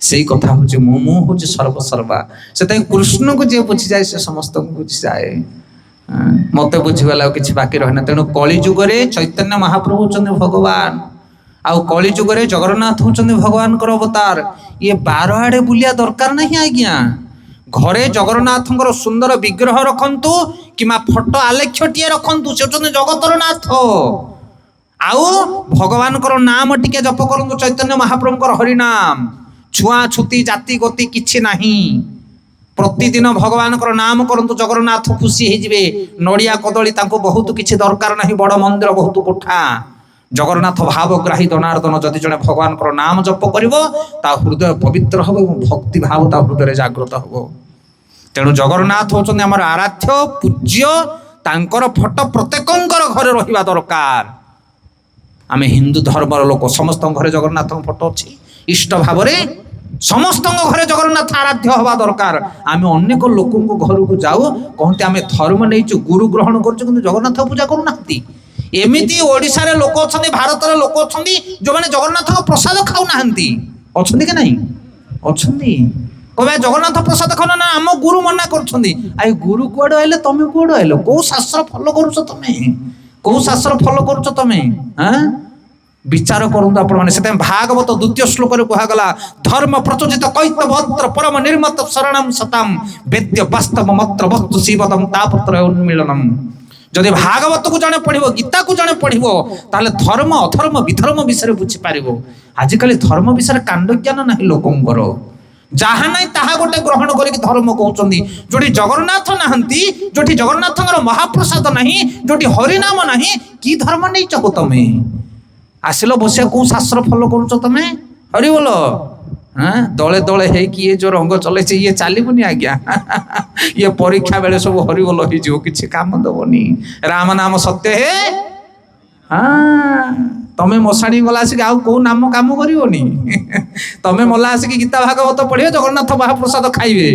ସେଇ କଥା ହଉଛି ମୁଁ ହଉଛି ସର୍ବସର୍ବା। ସେଥିପାଇଁ କୃଷ୍ଣକୁ ଯିଏ ବୁଝିଯାଏ ସେ ସମସ୍ତଙ୍କୁ ବୁଝିଯାଏ। ମତେ ବୁଝିଗଲେ ଆଉ କିଛି ବାକି ରହେନା। ତେଣୁ କଳି ଯୁଗରେ ଚୈତନ୍ୟ ମହାପ୍ରଭୁ ହଉଛନ୍ତି ଭଗବାନ, ଆଉ କଳି ଯୁଗରେ ଜଗନ୍ନାଥ ହଉଛନ୍ତି ଭଗବାନଙ୍କର ଅବତାର। ଇଏ ବାର ଆଡେ ବୁଲିବା ଦରକାର ନାହିଁ ଆଜ୍ଞା। ଘରେ ଜଗନ୍ନାଥଙ୍କର ସୁନ୍ଦର ବିଗ୍ରହ ରଖନ୍ତୁ କିମ୍ବା ଫଟୋ ଆଲେଖ୍ୟଟିଏ ରଖନ୍ତୁ, ସେ ହଉଛନ୍ତି ଜଗତର ନାଥ। ଆଉ ଭଗବାନଙ୍କର ନାମ ଟିକେ ଜପ କରନ୍ତୁ, ଚୈତନ୍ୟ ମହାପ୍ରଭୁଙ୍କର ହରିନାମ। ଛୁଆଛୁତି ଜାତି ଗତି କିଛି ନାହିଁ। ପ୍ରତିଦିନ ଭଗବାନଙ୍କର ନାମ କରନ୍ତୁ, ଜଗନ୍ନାଥ ଖୁସି ହେଇଯିବେ। ନଡ଼ିଆ କଦଳୀ ତାଙ୍କୁ ବହୁତ କିଛି ଦରକାର ନାହିଁ, ବଡ଼ ମନ୍ଦିର ବହୁତ କୋଠା। ଜଗନ୍ନାଥ ଭାବଗ୍ରାହୀ ଜନାର୍ଦ୍ଦନ। ଯଦି ଜଣେ ଭଗବାନଙ୍କର ନାମ ଜପ କରିବ ତା ହୃଦୟ ପବିତ୍ର ହବ ଏବଂ ଭକ୍ତି ଭାବ ତା ହୃଦୟରେ ଜାଗ୍ରତ ହବ। ତେଣୁ ଜଗନ୍ନାଥ ହଉଛନ୍ତି ଆମର ଆରାଧ୍ୟ ପୂଜ୍ୟ। ତାଙ୍କର ଫଟୋ ପ୍ରତ୍ୟେକଙ୍କର ଘରେ ରହିବା ଦରକାର। ଆମେ ହିନ୍ଦୁ ଧର୍ମର ଲୋକ, ସମସ୍ତଙ୍କ ଘରେ ଜଗନ୍ନାଥଙ୍କ ଫଟୋ ଅଛି। ଇଷ୍ଟ ଭାବରେ ସମସ୍ତଙ୍କ ଘରେ ଜଗନ୍ନାଥ ଆରାଧ୍ୟ ହବା ଦରକାର। ଆମେ ଅନେକ ଲୋକଙ୍କ ଘରକୁ ଯାଉ, କହନ୍ତି ଆମେ ଧର୍ମ ନେଇଛୁ, ଗୁରୁ ଗ୍ରହଣ କରୁଛୁ, କିନ୍ତୁ ଜଗନ୍ନାଥ ପୂଜା କରୁନାହାନ୍ତି। ଏମିତି ଓଡ଼ିଶାରେ ଲୋକ ଅଛନ୍ତି, ଭାରତରେ ଲୋକ ଅଛନ୍ତି ଯୋଉମାନେ ଜଗନ୍ନାଥଙ୍କ ପ୍ରସାଦ ଖାଉନାହାନ୍ତି। ଅଛନ୍ତି କି ନାହିଁ? ଅଛନ୍ତି। କହିବେ ଜଗନ୍ନାଥ ପ୍ରସାଦ ଖାଉନା, ନା ଆମ ଗୁରୁ ମନା କରୁଛନ୍ତି। ଆଇ ଗୁରୁ କୁଆଡୁ ଆଇଲେ, ତମେ କୁଆଡୁ ଆଇଲ? କୋଉ ଶାସ୍ତ୍ର ଫଲୋ କରୁଛ ତମେ? କୋଉ ଶାସ୍ତ୍ର ଫଲୋ କରୁଛ ତମେ? ବିଚାର କରନ୍ତୁ ଆପଣ ମାନେ। ସେଥିପାଇଁ ଭାଗବତ ଦ୍ୱିତୀୟ ଶ୍ଲୋକରେ କୁହାଗଲା, ଧର୍ମ ପ୍ରଚୋଦିତ କୈତବତ୍ର ପରମ ନିର୍ମତ ଶରଣಂ ସତାମ ବେଦ୍ୟ ବାସ୍ତବ ମତ୍ର ବସ୍ତୁ ଶିବଦମ ତାପତ୍ର ଉନ୍ମିଳନମ୍। ଯଦି ଭାଗବତକୁ ଜଣେ ପଢିବ, ଗୀତାକୁ ଜଣେ ପଢିବ, ତାହେଲେ ଧର୍ମ ଅଧର୍ମ ବିଧର୍ମ ବିଷୟରେ ବୁଝିପାରିବ। ଆଜିକାଲି ଧର୍ମ ବିଷୟରେ କାଣ୍ଡ ଜ୍ଞାନ ନାହିଁ ଲୋକଙ୍କର। ଯାହା ନାହିଁ ତାହା ଗୋଟେ ଗ୍ରହଣ କରିକି ଧର୍ମ କହୁଛନ୍ତି। ଯୋଉଠି ଜଗନ୍ନାଥ ନାହାନ୍ତି, ଯୋଉଠି ଜଗନ୍ନାଥଙ୍କର ମହାପ୍ରସାଦ ନାହିଁ, ଯୋଉଠି ହରିନାମ ନାହିଁ, କି ଧର୍ମ ନେଇଛ ତମେ? ଆସିଲ ବସିଆ, କୋଉ ଶାସ୍ତ୍ର ଫଲୋ କରୁଛ ତମେ? ହରି ବୋଲ। ଦଳେ ଦଳେ ହେଇକି ଇଏ ଯୋଉ ରଙ୍ଗ ଚଲେଇছে ଇଏ ଚାଲିବନି ଆଜ୍ଞା। ଇଏ ପରୀକ୍ଷା ବେଳେ ସବୁ ହରିବୋଲ ହେଇଯିବ, କିଛି କାମ ଦବନି। ରାମ ନାମ ସତ୍ୟ ହେ। ତମେ ମଶାଣି ଗଲା ଆସିକି ଆଉ କୋଉ ନାମ କାମ କରିବନି। ତମେ ମଲା ଆସିକି ଗୀତା ଭାଗବତ ପଢିବେ, ଜଗନ୍ନାଥ ମହାପ୍ରସାଦ ଖାଇବେ।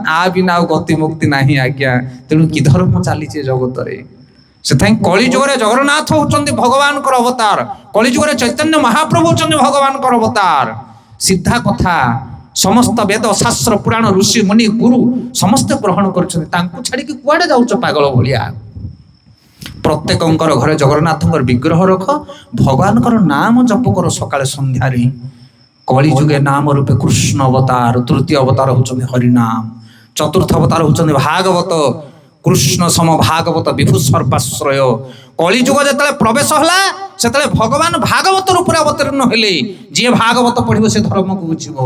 ଆ ବିନା ଆଉ ଗତି ମୁକ୍ତି ନାହିଁ ଆଜ୍ଞା। ତେଣୁ କି ଧର୍ମ ଚାଲିଛି ଜଗତରେ? ସେଥିପାଇଁ କଳି ଯୁଗରେ ଜଗନ୍ନାଥ ହଉଛନ୍ତି ଭଗବାନଙ୍କର ଅବତାର। କଳି ଯୁଗରେ ଚୈତନ୍ୟ ମହାପ୍ରଭୁ ହଉଛନ୍ତି ଭଗବାନଙ୍କର ଅବତାର। ସିଧା କଥା। ସମସ୍ତ ବେଦ ଶାସ୍ତ୍ର ପୁରାଣ ଋଷି ମୁନି ଗୁରୁ ସମସ୍ତେ ଗ୍ରହଣ କରୁଛନ୍ତି। ତାଙ୍କୁ ଛାଡିକି କୁଆଡେ ଯାଉଛ ପାଗଳ ଭଳିଆ? ପ୍ରତ୍ୟେକଙ୍କର ଘରେ ଜଗନ୍ନାଥଙ୍କର ବିଗ୍ରହ ରଖ, ଭଗବାନଙ୍କର ନାମ ଜପ କର ସକାଳେ ସନ୍ଧ୍ୟାରେ। କଳି ଯୁଗେ ନାମ ରୂପେ କୃଷ୍ଣ ଅବତାର, ତୃତୀୟ ଅବତାର ହଉଛନ୍ତି ହରିନାମ, ଚତୁର୍ଥ ଅବତାର ହଉଛନ୍ତି ଭାଗବତ। କୃଷ୍ଣ ସମ ଭାଗବତ ବିଭୁ ସର୍ବାଶ୍ରୟ। କଳି ଯୁଗ ଯେତେବେଳେ ପ୍ରବେଶ ହେଲା, ସେତେବେଳେ ଭଗବାନ ଭାଗବତ ରୂପରେ ଅବତୀର୍ଣ୍ଣ ହେଲେ। ଯିଏ ଭାଗବତ ପଢିବ ସେ ଧର୍ମକୁ ବୁଝିବ।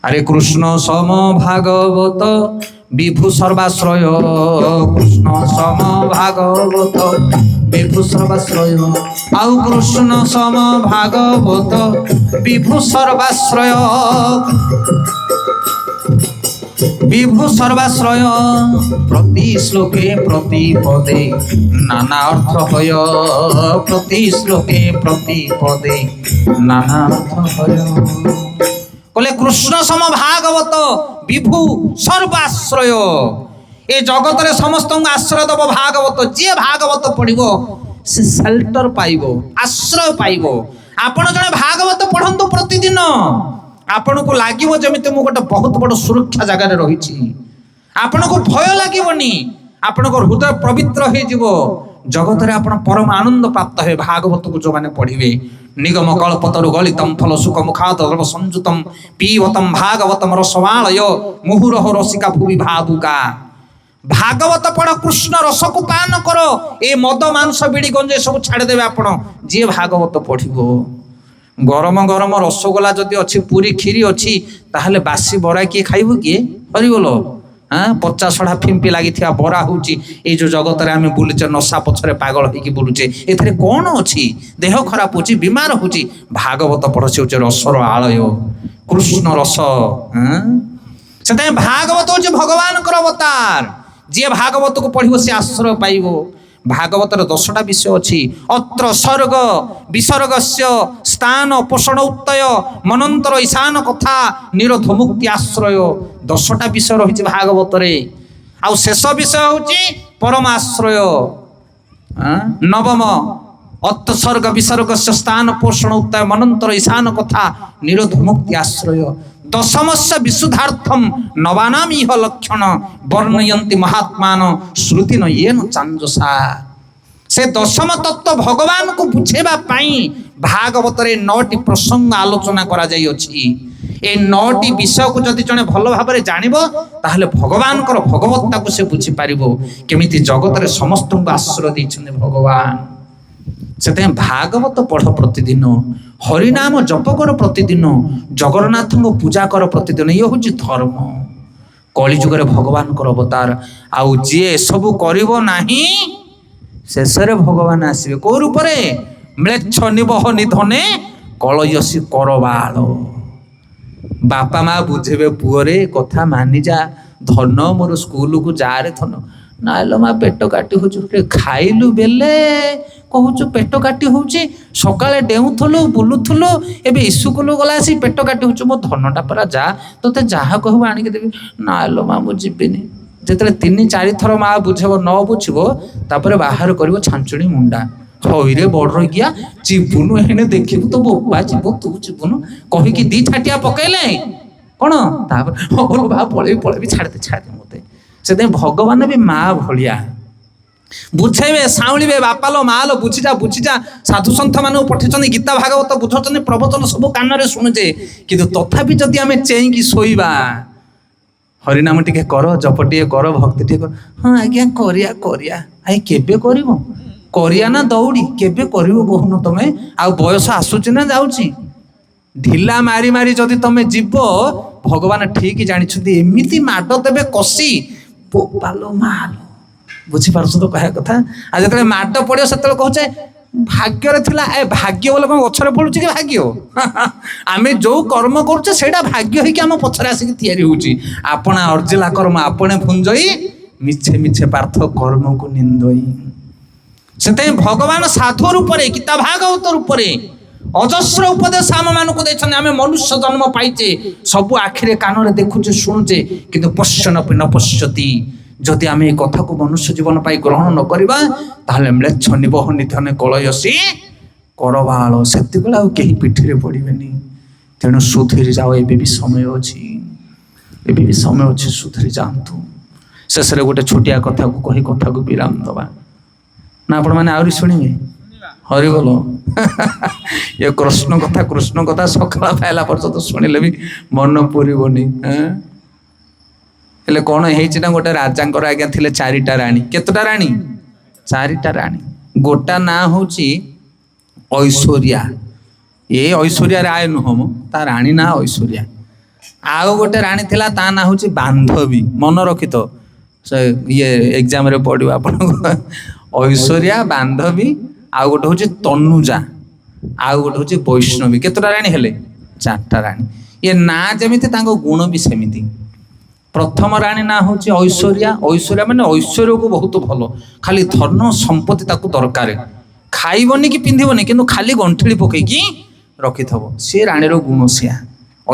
আরে কৃষ্ণ সম ভাগবত বিভু সর্বাশ্রয়, কৃষ্ণ সম ভাগবত বিভু সর্বাশ্রয়, আউ কৃষ্ণ সম ভাগবত বিভু সর্বাশ্রয়, বিভু সর্বাশ্রয়। প্রতি শ্লোকে প্রতি পদে নানা অর্থ হয়, প্রতি শ্লোকে প্রতি পদে নানা অর্থ হয়। বলে কৃষ্ণ সম ভাগবত বিভু সর্বাশ্রয়। এ জগতের সমস্ত আশ্রয় দেব ভাগবত। যে ভাগবত পড়িব সে সেল্টর পাইব, আশ্রয় পাইব। আপন জনে ভাগবত পড়ন্তু প্রতিদিন, আপনার লাগিব যেমিতি মু গোটে বহুত বড় সুরক্ষা জায়গায় রয়েছি। আপনার ভয় লাগবনি। ଆପଣଙ୍କ ହୃଦୟ ପବିତ୍ର ହେଇଯିବ, ଜଗତରେ ଆପଣ ପରମ ଆନନ୍ଦ ପ୍ରାପ୍ତ ହେବେ। ଭାଗବତକୁ ଯୋଉମାନେ ପଢିବେ, ନିଗମ କଳ୍ପତରୁ ଗଳିତମ୍ ଫଳ ସୁଖ ମୁଖାଦର୍ବ ସଂଯୁତମ୍ ପିବତମ୍ ଭାଗବତମ୍ ରସମାଳୟ ମୁହୁରହ ରସିକା ଭୁବି ଭାବୁକା। ଭାଗବତ ପଢ, କୃଷ୍ଣ ରସକୁ ପାନ କର, ଏ ମଦ ମାଂସ ବିଡି ଗଞ୍ଜେଇ ସବୁ ଛାଡ଼ିଦେବେ ଆପଣ ଯିଏ ଭାଗବତ ପଢିବ। ଗରମ ଗରମ ରସଗୋଲା ଯଦି ଅଛି, ପୁରୀ କ୍ଷୀରି ଅଛି, ତାହେଲେ ବାସି ବରା କିଏ ଖାଇବ? କିଏ ହରିବୋଲ? ପଚା ସଢା ଫିମ୍ପି ଲାଗିଥିବା ବରା ହଉଛି ଏଇ ଯୋଉ ଜଗତରେ ଆମେ ବୁଲୁଛେ, ନଶା ପଛରେ ପାଗଳ ହେଇକି ବୁଲୁଛେ। ଏଥିରେ କଣ ଅଛି? ଦେହ ଖରାପ ହଉଛି, ବିମାର ହଉଛି। ଭାଗବତ ପଢସି ହଉଛି ରସର ଆଳୟ, କୃଷ୍ଣ ରସ। ସେଥିପାଇଁ ଭାଗବତ ହଉଛି ଭଗବାନଙ୍କର ଅବତାର। ଯିଏ ଭାଗବତକୁ ପଢିବ ସେ ଆଶ୍ରୟ ପାଇବ। ଭାଗବତର 10ଟା ବିଷୟ ଅଛି। ଅତ୍ର ସର୍ଗ ବିସର୍ଗସ୍ୟ ସ୍ଥାନ ପୋଷଣ ଉତ୍ତୟ ମନନ୍ତର ଈଶାନ କଥା ନିରୋଧ ମୁକ୍ତି ଆଶ୍ରୟ। 10ଟା ବିଷୟ ରହିଛି ଭାଗବତରେ। ଆଉ ଶେଷ ବିଷୟ ହଉଛି ପରମାଶ୍ରୟ। ନବମ ଅତ୍ର ସର୍ଗ ବିସର୍ଗସ୍ୟ ସ୍ଥାନ ପୋଷଣ ଉତ୍ତୟ ମନନ୍ତର ଈଶାନ କଥା ନିରୋଧ ମୁକ୍ତି ଆଶ୍ରୟ। ଦଶମସ୍ୟ ବିଶୁଦ୍ଧାର୍ଥମ୍ ନବାନାମ ଇହ ଲକ୍ଷଣ ବର୍ଣ୍ଣୟନ୍ତି ମହାତ୍ମାନ ଶ୍ରୁତି ନୟେନ ଚାଞ୍ଜସା। ସେ ଦଶମ ତତ୍ତ୍ୱ ଭଗବାନଙ୍କୁ ବୁଝେଇବା ପାଇଁ ଭାଗବତରେ 9ଟି ପ୍ରସଙ୍ଗ ଆଲୋଚନା କରାଯାଇଅଛି। ଏ 9ଟି ବିଷୟକୁ ଯଦି ଜଣେ ଭଲ ଭାବରେ ଜାଣିବ, ତାହେଲେ ଭଗବାନଙ୍କର ଭଗବତ୍ତାକୁ ସେ ବୁଝିପାରିବ, କେମିତି ଜଗତରେ ସମସ୍ତଙ୍କୁ ଆଶ୍ରୟ ଦେଇଛନ୍ତି ଭଗବାନ। ସେଥିପାଇଁ ଭାଗବତ ପଢ ପ୍ରତିଦିନ, ହରିନାମ ଜପ କର ପ୍ରତିଦିନ, ଜଗନ୍ନାଥଙ୍କୁ ପୂଜା କର ପ୍ରତିଦିନ। ଇଏ ହଉଛି ଧର୍ମ। କଳିଯୁଗରେ ଭଗବାନଙ୍କର ଅବତାର। ଆଉ ଯିଏ ଏସବୁ କରିବ ନାହିଁ, ଶେଷରେ ଭଗବାନ ଆସିବେ କୋଉ ରୂପରେ? ମ୍ଲେଚ୍ଛ ନିବହ ନିଧନେ କଳୟସୀ କରବାଳ। ବାପା ମା ବୁଝେଇବେ, ପୁଅରେ କଥା ମାନିଯା, ଧନ ମୋର ସ୍କୁଲକୁ ଯାରେ ଧନ। ନାଇଲୋ ମା ପେଟ କାଟି ହଉଛି, ଖାଇଲୁ ବେଲେ କହୁଛୁ ପେଟ କାଟି ହଉଛି। ସକାଳେ ଡେଉଁଥିଲୁ ବୁଲୁଥିଲୁ, ଏବେ ଇସ୍କୁଲ ଗଲା ଆସି ପେଟ କାଟି ହଉଛି। ମୋ ଧନଟା ପରା ଯା, ତୋତେ ଯାହା କହିବୁ ଆଣିକି ଦେବି। ନାଇଲୋ ମା ମୁଁ ଯିବିନି। ଯେତେବେଳେ 3-4 ଥର ମା ବୁଝେଇବ, ନ ବୁଝିବ, ତାପରେ ବାହାର କରିବ ଛାଞ୍ଚୁଣି ମୁଣ୍ଡା। ହଇରେ ବଡ ଗିଆ ଯିବୁନୁ, ଏଣେ ଦେଖିବୁ ତ ବୋପା ଯିବ, ତୁ ଯିବୁନୁ କହିକି 2 ଠାଟିଆ ପକେଇଲେ କଣ, ତାପରେ ପଳେଇବି ଛାଡିଦେ ମତେ। ସେଥିପାଇଁ ଭଗବାନ ବି ମା ଭଳିଆ ବୁଝେଇବେ, ସାଉଁଳିବେ, ବାପା ଲୋ ମା ଲୋ ବୁଝିଯା। ସାଧୁ ସନ୍ଥ ମାନଙ୍କୁ ପଠେଇଛନ୍ତି, ଗୀତା ଭାଗବତ ବୁଝଉଛନ୍ତି, ପ୍ରବଚନ ସବୁ କାନରେ ଶୁଣୁଛେ, କିନ୍ତୁ ତଥାପି ଯଦି ଆମେ ଚେଇଁକି ଶୋଇବା, ହରିନାମ ଟିକେ କର, ଜପ ଟିକେ କର, ଭକ୍ତି ଟିକେ କର, ହଁ ଆଜ୍ଞା କରିବା। ଆଇ କେବେ କରିବ? କରିବା ନା ଦୌଡ଼ି? କେବେ କରିବ କହୁନ ତମେ? ଆଉ ବୟସ ଆସୁଛି ନା ଯାଉଛି? ଢିଲା ମାରି ମାରି ଯଦି ତମେ ଯିବ, ଭଗବାନ ଠିକ ଜାଣିଛନ୍ତି ଏମିତି ମାଡ ଦେବେ କଷି, ବୋପାଲୋ ମାଲୋ। ବୁଝିପାରୁଛ ତ କହିବା କଥା? ଆଉ ଯେତେବେଳେ ମାଡ ପଡିବ, ସେତେବେଳେ କହୁଛେ ଭାଗ୍ୟରେ ଥିଲା। ଭାଗ୍ୟ ବୋଲେ କଣ ଗଛରେ ପଡୁଛି କି ଭାଗ୍ୟ? ଆମେ ଯୋଉ କର୍ମ କରୁଛେ ସେଇଟା ଭାଗ୍ୟ ହେଇକି ଆମ ପଛରେ ଆସିକି ତିଆରି ହଉଛି। ଆପଣା ଅର୍ଜିଲା କର୍ମ ଆପଣେ ଭୁଞ୍ଜଇ, ମିଛେ ପାର୍ଥ କର୍ମକୁ ନିନ୍ଦଇ। ସେଥିପାଇଁ ଭଗବାନ ସାଧୁ ରୂପରେ, ଗୀତା ଭାଗବତ ରୂପରେ ଅଜସ୍ର ଉପଦେଶ ଆମ ମାନଙ୍କୁ ଦେଇଛନ୍ତି। ଆମେ ମନୁଷ୍ୟ ଜନ୍ମ ପାଇଛେ, ସବୁ ଆଖିରେ କାନରେ ଦେଖୁଛେ ଶୁଣୁଛେ, କିନ୍ତୁ ପଶ୍ୟନପି ନ ପଶ୍ୟତି। ଯଦି ଆମେ ଏ କଥାକୁ ମନୁଷ୍ୟ ଜୀବନ ପାଇଁ ଗ୍ରହଣ ନ କରିବା, ତାହେଲେ ମ୍ଲେଚ୍ଛ ନିବହ ନିଧନେ କଳୟସୀ କରବାଳ। ସେତେବେଳେ ଆଉ କେହି ପିଠିରେ ପଡ଼ିବେନି। ତେଣୁ ସୁଧୁରି ଯାଅ, ଏବେ ବି ସମୟ ଅଛି, ସୁଧୁରି ଯାଆନ୍ତୁ। ଶେଷରେ ଗୋଟେ ଛୋଟିଆ କଥାକୁ କହି କଥାକୁ ବିରାମ ଦେବା ନା ଆପଣମାନେ ଆହୁରି ଶୁଣିବେ? ହରିବୋଲ। ଏ କୃଷ୍ଣ କଥା ସକାଳ ପାଇଲା ପର୍ଯ୍ୟନ୍ତ ଶୁଣିଲେ ବି ମନ ପୁରିବନି। ହେଲେ କଣ ହେଇଛି ନା, ଗୋଟେ ରାଜାଙ୍କର ଆଜ୍ଞା ଥିଲେ 4ଟା ରାଣୀ। କେତେଟା ରାଣୀ? 4ଟା ରାଣୀ। ଗୋଟା ନାଁ ହଉଛି ଐଶ୍ୱର୍ଯ୍ୟା। ଏ ଐଶ୍ୱର୍ଯ୍ୟା ରାୟ ନୁହଁ ମ, ତା ରାଣୀ ନାଁ ଐଶ୍ୱର୍ଯ୍ୟା। ଆଉ ଗୋଟେ ରାଣୀ ଥିଲା, ତା ନାଁ ହଉଛି ବାନ୍ଧବୀ। ମନେ ରଖିଥ, ସେ ଏକ୍ଜାମରେ ପଡିବ ଆପଣଙ୍କ। ଐଶ୍ୱର୍ଯ୍ୟା, ବାନ୍ଧବୀ, ଆଉ ଗୋଟେ ହଉଛି ତନୁଜା, ଆଉ ଗୋଟେ ହଉଛି ବୈଷ୍ଣବୀ। କେତେଟା ରାଣୀ ହେଲେ? 4ଟା ରାଣୀ। ଏ ନାଁ ଯେମିତି, ତାଙ୍କ ଗୁଣ ବି ସେମିତି। ପ୍ରଥମ ରାଣୀ ନାଁ ହଉଛି ଐଶ୍ୱର୍ଯ୍ୟା। ଐଶ୍ୱର୍ଯ୍ୟା ମାନେ ଐଶ୍ୱର୍ଯ୍ୟକୁ ବହୁତ ଭଲ, ଖାଲି ଧନ ସମ୍ପତ୍ତି ତାକୁ ଦରକାର, ଖାଇବନି କି ପିନ୍ଧିବନି, କିନ୍ତୁ ଖାଲି ଗଣ୍ଠିଳି ପକେଇକି ରଖିଥବ। ସେ ରାଣୀର ଗୁଣ ସେୟା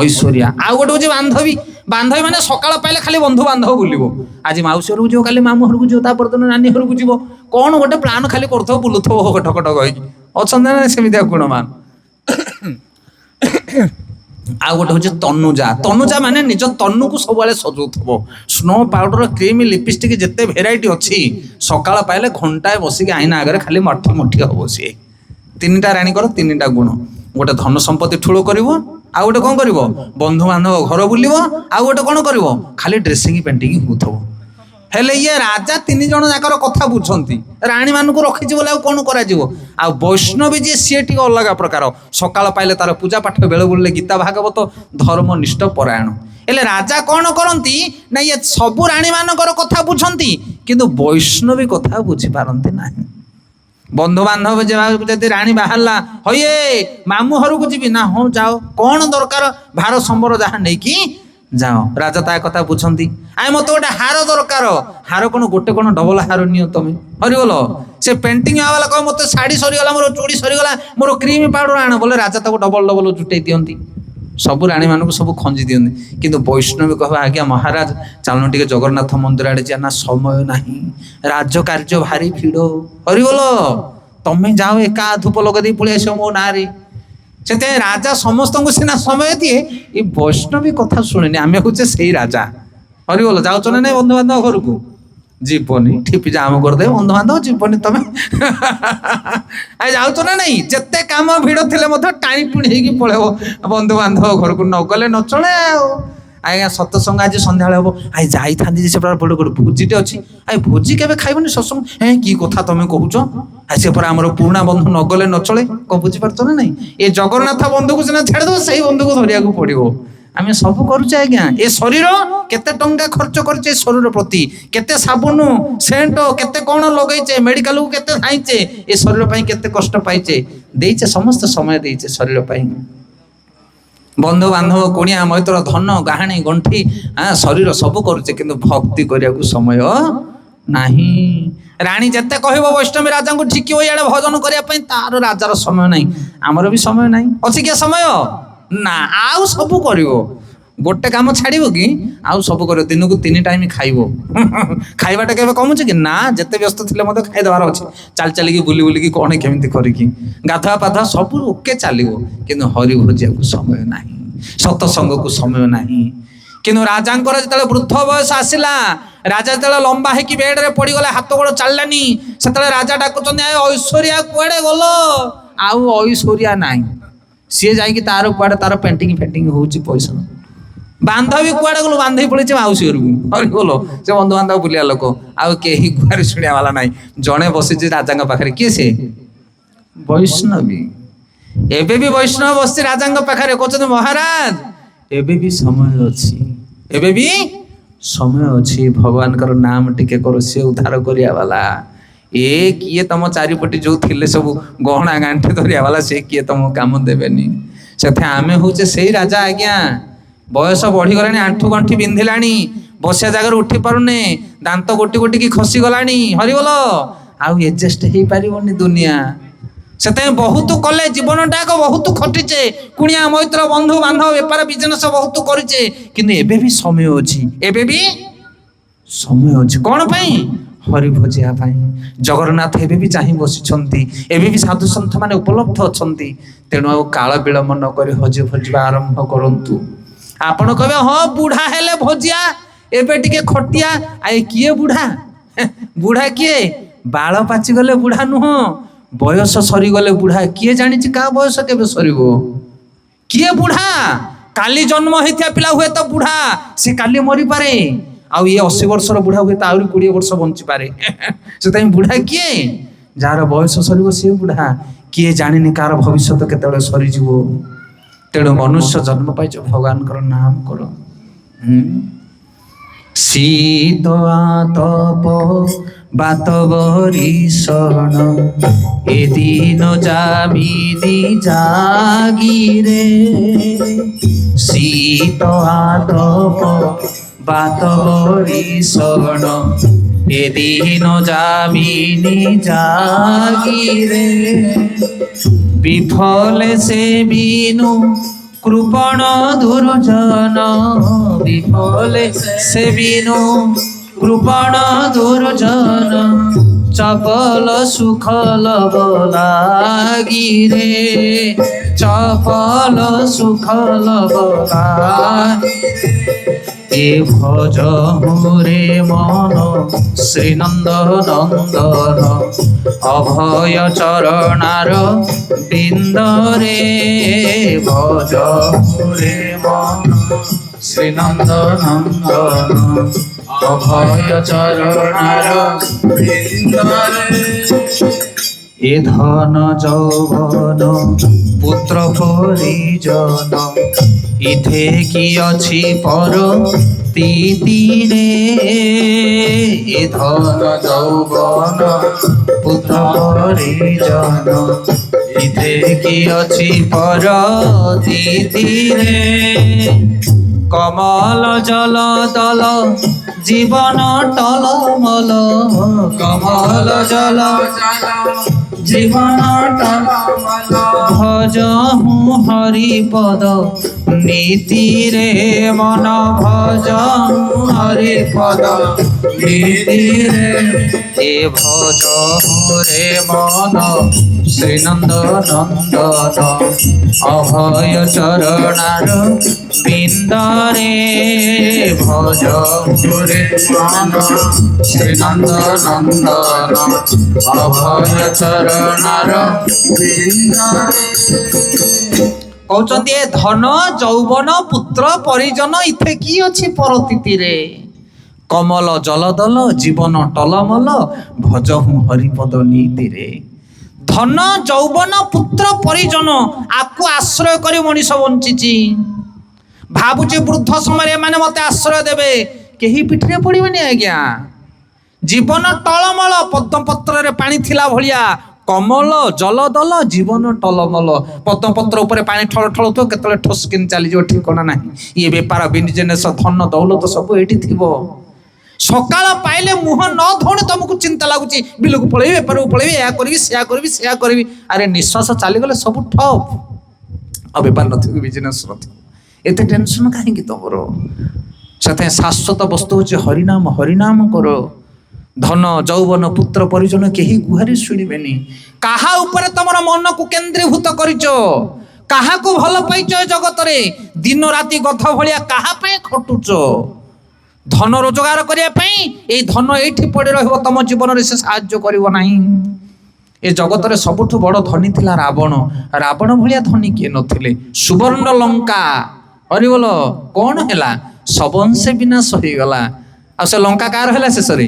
ଐଶ୍ୱର୍ଯ୍ୟା। ଆଉ ଗୋଟେ ହଉଛି ବାନ୍ଧବୀ। ବାନ୍ଧବୀ ମାନେ ସକାଳ ପାଇଲେ ଖାଲି ବନ୍ଧୁ ବାନ୍ଧବ ବୁଲିବ। ଆଜି ମାଉସୀ ଘରକୁ ଯିବ, କାଲି ମାମୁଁ ଘରକୁ ଯିବ, ତା ପରଦିନ ନାନୀ ଘରକୁ ଯିବ। କଣ ଗୋଟେ ପ୍ଲାନ ଖାଲି କରୁଥିବ, ବୁଲୁଥିବ ଠକ ହେଇକି। ଅଛନ୍ତି ନା ସେମିତିଆ ଗୁଣମାନ। ଆଉ ଗୋଟେ ହଉଛି ତନୁଜା। ତନୁଜା ମାନେ ନିଜ ତନୁକୁ ସବୁବେଳେ ସଜଉଥିବ। ସ୍ନୋ ପାଉଡର, କ୍ରିମ, ଲିପଷ୍ଟିକ ଯେତେ ଭେରାଇଟି ଅଛି, ସକାଳ ପାଇଲେ ଘଣ୍ଟାଏ ବସିକି ଆଇନା ଆଗରେ ଖାଲି ମଠି ମଠି ହବ ସିଏ। ତିନିଟା ରାଣୀଙ୍କର ତିନିଟା ଗୁଣ। ଗୋଟେ ଧନ ସମ୍ପତ୍ତି ଠୁଳ କରିବ, ଆଉ ଗୋଟେ କଣ କରିବ, ବନ୍ଧୁବାନ୍ଧବ ଘର ବୁଲିବ, ଆଉ ଗୋଟେ କଣ କରିବ, ଖାଲି ଡ୍ରେସିଂ ପେଣ୍ଟିଂ ହଉଥିବ। ହେଲେ ଇଏ ରାଜା ତିନି ଜଣ ଯାକର କଥା ବୁଝନ୍ତି। ରାଣୀ ମାନଙ୍କୁ ରଖିଛି ବୋଲି ଆଉ କଣ କରାଯିବ। ଆଉ ବୈଷ୍ଣବୀ ଯିଏ ସିଏ ଟିକେ ଅଲଗା ପ୍ରକାର। ସକାଳ ପାଇଲେ ତାର ପୂଜା ପାଠ, ବେଳ ବୁଲିଲେ ଗୀତା ଭାଗବତ, ଧର୍ମନିଷ୍ଠ ପରାୟଣ। ହେଲେ ରାଜା କଣ କରନ୍ତି ନା ଇଏ ସବୁ ରାଣୀ ମାନଙ୍କର କଥା ବୁଝନ୍ତି, କିନ୍ତୁ ବୈଷ୍ଣବୀ କଥା ବୁଝିପାରନ୍ତି ନାହିଁ। ବନ୍ଧୁବାନ୍ଧବ ଯଦି ରାଣୀ ବାହାରିଲା, ହଇଏ ମାମୁଁ ଘରକୁ ଯିବି ନା, ହଁ ଯାଅ, କଣ ଦରକାର ଭାର ସମ୍ବର ଯାହା ନେଇକି ଯାଅ। ରାଜା ତା କଥା ବୁଝନ୍ତି। ଆଏ ମତେ ଗୋଟେ ହାର ଦରକାର। ହାର କଣ ଗୋଟେ କଣ ଡବଲ ହାର ନିଅ ତମେ, ହରିବୋଲ। ସେ ପେଣ୍ଟିଂ ବାଲା କହ ମତେ ଶାଢୀ ସରିଗଲା, ମୋର ଚୁଡ଼ି ସରିଗଲା, ମୋର କ୍ରିମ ପାଉଡର ଆଣ, ବୋଲେ ରାଜା ତାକୁ ଡବଲ ଡବଲ ଜୁଟେଇ ଦିଅନ୍ତି। ସବୁ ରାଣୀ ମାନଙ୍କୁ ସବୁ ଖଞ୍ଜି ଦିଅନ୍ତି। କିନ୍ତୁ ବୈଷ୍ଣବୀ କହିବା, ଆଜ୍ଞା ମହାରାଜ ଚାଲୁନ ଟିକେ ଜଗନ୍ନାଥ ମନ୍ଦିର ଆଡେ ଯିବା। ନା ସମୟ ନାହିଁ, ରାଜକାର୍ଯ୍ୟ ଭାରି ଭିଡ। ହରିବୋଲ, ତମେ ଯାଅ ଏକା ଧୂପ ଲଗେଇ ଦେଇ ପଳେଇ ଆସିବ ମୋ ନାଁରେ। ସେଥିପାଇଁ ରାଜା ସମସ୍ତଙ୍କୁ ସିନା ସମୟ ଦିଏ, ଏ ବୈଷ୍ଣବୀ କଥା ଶୁଣେନି। ଆମେ ହଉଛେ ସେଇ ରାଜା। ହରିବୋଲ, ଯାଉଛ ନା ନାଇଁ ବନ୍ଧୁବାନ୍ଧବ ଘରକୁ? ଯିବନି, ଠିପି ଜାମ କରିଦେବେ ବନ୍ଧୁବାନ୍ଧବ, ଯିବନି ତମେ। ଯାଉଛ ନା ନାଇଁ? ଯେତେ କାମ ଭିଡ ଥିଲେ ମଧ୍ୟ ଟାଣି ଟୁଣି ହେଇକି ପଳେଇବ ବନ୍ଧୁବାନ୍ଧବ ଘରକୁ, ନଗଲେ ନଚଳେ ଆଉ। ଆଜ୍ଞା ସତସଙ୍ଗ ଆଜି ସନ୍ଧ୍ୟାବେଳେ ହବ, ଆଇ ଯାଇଥାନ୍ତି ଯେ ସେପଟେ ଗୋଟେ ଭୋଜିଟେ ଅଛି, ଆଇ ଭୋଜି କେବେ ଖାଇବନି ସତ୍ସଙ୍ଗ? କି କଥା ତମେ କହୁଛ? ସେ ପରା ଆମର ପୁରୁଣା ବନ୍ଧୁ, ନଗଲେ ନଚଳେ। କଣ ବୁଝିପାରୁଛ ନା ନାଇଁ? ଏ ଜଗନ୍ନାଥ ବନ୍ଧୁକୁ ସିନା ଛାଡ଼ିଦବ, ସେଇ ବନ୍ଧୁକୁ ଧରିବାକୁ ପଡିବ। ଆମେ ସବୁ କରୁଛେ ଆଜ୍ଞା। ଏ ଶରୀର କେତେ ଟଙ୍କା ଖର୍ଚ୍ଚ କରିଛେ, ଶରୀର ପ୍ରତି କେତେ ସାବୁନ ସେଣ୍ଟ କେତେ କଣ ଲଗେଇଛେ, ମେଡିକାଲକୁ କେତେ ଧାଇଁଛେ, ଏ ଶରୀର ପାଇଁ କେତେ କଷ୍ଟ ପାଇଛେ, ଦେଇଛେ ସମସ୍ତେ ସମୟ ଦେଇଛେ ଶରୀର ପାଇଁ। ବନ୍ଧୁବାନ୍ଧବ, କୁଣିଆ ମୈତ୍ର, ଧନ ଗାହାଣୀ ଗଣ୍ଠି, ଶରୀର ସବୁ କରୁଛେ, କିନ୍ତୁ ଭକ୍ତି କରିବାକୁ ସମୟ ନାହିଁ। ରାଣୀ ଯେତେ କହିବ ବୈଷ୍ଣବୀ ରାଜାଙ୍କୁ ଠିକିବ ଇଆଡେ ଭଜନ କରିବା ପାଇଁ, ତାର ରାଜାର ସମୟ ନାହିଁ। ଆମର ବି ସମୟ ନାହିଁ। ଅଛି କି ସମୟ? ନା। ଆଉ ସବୁ କରିବ, ଗୋଟେ କାମ ଛାଡିବ କି ଆଉ ସବୁ କରିବ। ଦିନକୁ 3 ଟାଇମ ଖାଇବ। ଖାଇବାଟା କେବେ କମୁଛି କି? ନା। ଯେତେ ବ୍ୟସ୍ତ ଥିଲେ ମଧ୍ୟ ଖାଇଦେବାର ଅଛି। ଚାଲି ଚାଲିକି ବୁଲି ବୁଲିକି କଣ କେମିତି କରିକି ଗାଧୁଆ ପାଧୁଆ ସବୁ ଓକେ ଚାଲିବ, କିନ୍ତୁ ହରି ଭୋଜିବାକୁ ସମୟ ନାହିଁ, ସତସଙ୍ଗକୁ ସମୟ ନାହିଁ। କିନ୍ତୁ ରାଜାଙ୍କର ଯେତେବେଳେ ବୃଦ୍ଧ ବୟସ ଆସିଲା, ରାଜା ଯେତେବେଳେ ଲମ୍ବା ହେଇକି ବେଡରେ ପଡିଗଲେ, ହାତ ଗୋଡ ଚାଲିଲାନି, ସେତେବେଳେ ରାଜା ଡାକୁଛନ୍ତି, ଐଶ୍ୱର୍ଯ୍ୟା କୁଆଡେ ଗଲ? ଆଉ ଐଶ୍ୱର୍ଯ୍ୟା ନାହିଁ। ସିଏ ଯାଇକି ତାର କୁଆଡେ ତାର ପେଣ୍ଟିଂ ଫେଣ୍ଟିଂ ହଉଛି ପଇସା। ବାନ୍ଧବୀ କୁଆଡେ ଗଲୁ? ବାନ୍ଧବୀ ପଳେଇছে ମାଉସୀ ଘରକୁ। ହରିବୋଲ, ସେ ବନ୍ଧୁବାନ୍ଧବ ବୁଲିବା ଲୋକ, ଆଉ କେହି ଗୁହାରି ଶୁଣିବା ବାଲା ନାହିଁ। ଜଣେ ବସିଛି ରାଜାଙ୍କ ପାଖରେ। କିଏ ସେ? ବୈଷ୍ଣବୀ। ଏବେ ବି ବୈଷ୍ଣବ ବସିଛି ରାଜାଙ୍କ ପାଖରେ, କହୁଛନ୍ତି ମହାରାଜ ଏବେ ବି ସମୟ ଅଛି, ଏବେ ବି ସମୟ ଅଛି, ଭଗବାନଙ୍କର ନାମ ଟିକେ କର, ସେ ଉଦ୍ଧାର କରିବା ବାଲା। ଏ କିଏ ତମ ଚାରିପଟେ ଯୋଉ ଥିଲେ ସବୁ ଗହଣା ଗାଣ୍ଠି ଧରିବା ବାଲା, ସେ କିଏ ତମ କାମ ଦେବେନି। ସେଥିପାଇଁ ଆମେ ହଉଛେ ସେଇ ରାଜା ଆଜ୍ଞା। ବୟସ ବଢିଗଲାଣି, ଆଣ୍ଠୁ ଗଣ୍ଠି ବିନ୍ଧିଲାଣି, ବସିବା ଜାଗାରୁ ଉଠି ପାରୁନେ, ଦାନ୍ତ ଗୋଟି ଗୋଟିକି ଖସିଗଲାଣି। ହରିବୋଲ, ଆଉ ଏଡଜଷ୍ଟ ହେଇପାରିବନି ଦୁନିଆ। ସେଥିପାଇଁ ବହୁତ କଲେ, ଜୀବନଟାକ ବହୁତ ଖଟିଛେ, କୁଣିଆ ମୈତ୍ର ବନ୍ଧୁ ବାନ୍ଧବ ବେପାର ବିଜନେସ ବହୁତ କରିଛେ, କିନ୍ତୁ ଏବେ ବି ସମୟ ଅଛି, ଏବେ ବି ସମୟ ଅଛି। କଣ ପାଇଁ? ହରି ଭୋଜିବା ପାଇଁ। ଜଗନ୍ନାଥ ଏବେ ବି ଚାହିଁ ବସିଛନ୍ତି, ଏବେ ବି ସାଧୁ ସନ୍ଥ ମାନେ ଉପଲବ୍ଧ ଅଛନ୍ତି। ତେଣୁ ଆଉ କାଳ ବିଳମ୍ବ ନ କରି ହଜି ଭୋଜିବା ଆରମ୍ଭ କରନ୍ତୁ। ଆପଣ କହିବେ ହଁ ବୁଢା ହେଲେ ଭୋଜିଆ, ଏବେ ଟିକେ ଖଟିଆ। ଆଏ କିଏ ବୁଢା? ବୁଢା କିଏ? ବାଳ ପାଚିଗଲେ ବୁଢା ନୁହଁ, ବୟସ ସରିଗଲେ ବୁଢା। କିଏ ଜାଣିଛି କାହା ବୟସ କେବେ ସରିବ? କିଏ ବୁଢା? କାଲି ଜନ୍ମ ହେଇଥିବା ପିଲା ହୁଏତ ବୁଢା, ସେ କାଲି ମରିପାରେ। ଆଉ ଇଏ 80 ବର୍ଷର ବୁଢା ହୁଏତ ଆହୁରି 20 ବର୍ଷ ବଞ୍ଚିପାରେ। ସେଥିପାଇଁ ବୁଢା କିଏ? ଯାହାର ବୟସ ସରିବ ସିଏ ବୁଢା। କିଏ ଜାଣିନି କାହାର ଭବିଷ୍ୟତ କେତେବେଳେ ସରିଯିବ। ତେଣୁ ମନୁଷ୍ୟ ଜନ୍ମ ପାଇଛ, ଭଗବାନଙ୍କର ନାମ କର। ଶୀତ ଆତପ ବାତ বরিশন এদিন যামিনী জাগিরে শীত আতপ বাত বরিশন এদিন যামিনী জাগিরে বিফলে সে বিনু কৃপণ দুর্জন বিফলে সে বিনু কৃপণ দুর্জন চপল সুখল বলাগিরে চপল সুখল এ ভজ রে মন শ্রীনন্দ নন্দন অভয় চরণার বৃন্দরে ভজ রে মন শ্রীনন্দ নন্দন অভয় চরণার বৃন্দরে এ ধন যৌবন পুত্র পরিজন ইথে কি অছি পর তিতিরে এ ধন যৌবন পুত্র পরিজন ইথে কি অছি পর তিতিরে কমল জল দল জীবন টলমল কমল জল জীবন টলমল ভজ হরিপদ নীতিরে মন ভজ হরিপদ নীতিরে এ ভজ রে মন শ্রীনন্দ নন্দন অভয় চরণার বৃন্দরে ভজ রে মন শ্রীনন্দ নন্দন অভয় চরণার বৃন্দরে কହୁଛନ୍ତି ଧନ ଯୌବନ ପୁତ୍ର ପରିଜନ ଇଥେ କି ଅଛି ପରତିତିରେ କମଲ ଜଲଦଲ ଜୀବନ ଟଲମଲ ଭଜହୁଁ ହରିପଦ ନୀତିରେ ଧନ ଯୌବନ ପୁତ୍ର ପରିଜନ ଆକୁ ଆଶ୍ରୟ କରି ମଣିଷ ବଞ୍ଚିଛି ଭାବୁଛି ବୃଦ୍ଧ ସମୟରେ ଏମାନେ ମତେ ଆଶ୍ରୟ ଦେବେ କେହି ପିଠିରେ ପଡ଼ିବେନି ଆଜ୍ଞା ଜୀବନ ଟଳମଳ ପଦ୍ମପତ୍ରରେ ପାଣି ଥିଲା ଭଳିଆ କମଲ ଜଲଦଲ ଜୀବନ ଟଲମଲ ପଦ୍ମପତ୍ର ଉପରେ ପାଣି ଠଳ ଠଳୁଥିବ କେତେବେଳେ ଠୋସ୍ କିନି ଚାଲିଯିବ ଠିକଣା ନାହିଁ ଇଏ ବେପାର ବିଜନେସ୍ ଧନ ଦୌଲତ ସବୁ ଏଇଠି ଥିବ ସକାଳ ପାଇଲେ ମୁହଁ ନ ଧୋଉଣି ତମକୁ ଚିନ୍ତା ଲାଗୁଛି ବିଲକୁ ପଳେଇବି ବେପାରକୁ ପଳେଇବି ଏହା କରିବି ସେୟା କରିବି ଆରେ ନିଶ୍ୱାସ ଚାଲିଗଲେ ସବୁ ଠପ୍ ଆଉ ବେପାର ନଥିବ ବିଜନେସ୍ ନଥିବ ଏତେ ଟେନସନ୍ କାହିଁକି ତମର ସେଥିପାଇଁ ଶାଶ୍ୱତ ବସ୍ତୁ ହେଉଛି ହରିନାମ ହରିନାମ କର ଧନ ଯୌବନ ପୁତ୍ର ପରିଜନ କେହି ଗୁହାରି ଶୁଣିବେନି କାହା ଉପରେ ତମର ମନକୁ କେନ୍ଦ୍ରୀଭୂତ କରିଛ କାହାକୁ ଭଲ ପାଇଛ ଏ ଜଗତରେ ଦିନ ରାତି ଗଧ ଭଳିଆ କାହା ପାଇଁ ଖଟୁଛ ଧନ ରୋଜଗାର କରିବା ପାଇଁ ଏଇ ଧନ ଏଇଠି ପଡ଼ି ରହିବ ତମ ଜୀବନରେ ସେ ସାହାଯ୍ୟ କରିବ ନାହିଁ ଏ ଜଗତରେ ସବୁଠୁ ବଡ଼ ଧନୀ ଥିଲା ରାବଣ ରାବଣ ଭଳିଆ ଧନୀ କିଏ ନଥିଲେ ସୁବର୍ଣ୍ଣ ଲଙ୍କା ହରିବୋଲ କଣ ହେଲା ସବଂଶେ ବିନାଶ ହେଇଗଲା ଆଉ ସେ ଲଙ୍କା କାହାର ହେଲା ଶେଷରେ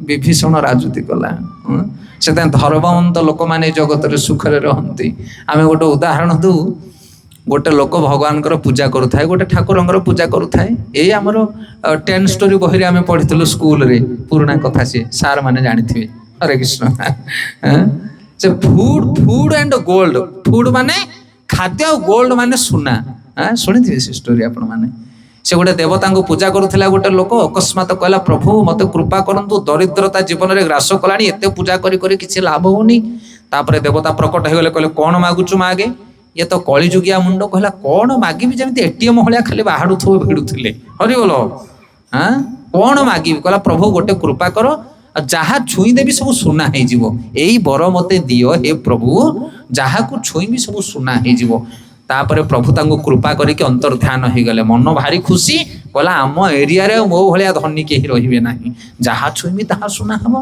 ବିଭୀଷଣ ରାଜୁତି କଲା ସେଥିପାଇଁ ଧର୍ମବନ୍ତ ଲୋକମାନେ ଏ ଜଗତରେ ସୁଖରେ ରହନ୍ତି ଆମେ ଗୋଟେ ଉଦାହରଣ ଦଉ ଗୋଟେ ଲୋକ ଭଗବାନଙ୍କର ପୂଜା କରୁଥାଏ ଗୋଟେ ଠାକୁରଙ୍କର ପୂଜା କରୁଥାଏ ଏଇ ଆମର 10 ଷ୍ଟୋରୀ ବହିରେ ଆମେ ପଢିଥିଲୁ ସ୍କୁଲରେ ପୁରୁଣା କଥା ସିଏ ସାର୍ ମାନେ ଜାଣିଥିବେ ହରେ କୃଷ୍ଣ ସେ ଫୁଡ ଆଣ୍ଡ ଗୋଲ୍ଡ ଫୁଡ ମାନେ ଖାଦ୍ୟ ଆଉ ଗୋଲ୍ଡ ମାନେ ସୁନା ଶୁଣିଥିବେ ସେ ଷ୍ଟୋରୀ ଆପଣ ମାନେ ସେ ଗୋଟେ ଦେବତାଙ୍କୁ ପୂଜା କରୁଥିଲା ଗୋଟେ ଲୋକ ଅକସ୍ମାତ କହିଲା ପ୍ରଭୁ ମତେ କୃପା କରନ୍ତୁ ଦରିଦ୍ରତା ଜୀବନରେ ଗ୍ରାସ କଲାଣି ଏତେ ପୂଜା କରି କରି କିଛି ଲାଭ ହଉନି ତାପରେ ଦେବତା ପ୍ରକଟ ହେଇଗଲେ କହିଲେ କଣ ମାଗୁଛୁ ମାଗେ ଇଏ ତ କଳିଯୁଗିଆ ମୁଣ୍ଡ କହିଲା କଣ ମାଗିବି ଯେମିତି ଏଟିଏମ ଭଳିଆ ଖାଲି ବାହାଡୁଥିବ ଭିଡୁଥିଲେ ହରିବୋଲ କଣ ମାଗିବି କହିଲା ପ୍ରଭୁ ଗୋଟେ କୃପା କର ଆଉ ଯାହା ଛୁଇଁଦେବି ସବୁ ସୁନା ହେଇଯିବ ଏଇ ବର ମତେ ଦିଅ ହେ ପ୍ରଭୁ ଯାହାକୁ ଛୁଇଁବି ସବୁ ସୁନା ହେଇଯିବ ତାପରେ ପ୍ରଭୁ ତାଙ୍କୁ କୃପା କରିକି ଅନ୍ତର୍ଧ୍ୟାନ ହେଇଗଲେ ମନ ଭାରି ଖୁସି କହିଲା ଆମ ଏରିଆରେ ମୋ ଭଳିଆ ଧନୀ କେହି ରହିବେ ନାହିଁ ଯାହା ଛୁଇଁବି ତାହା ସୁନା ହବ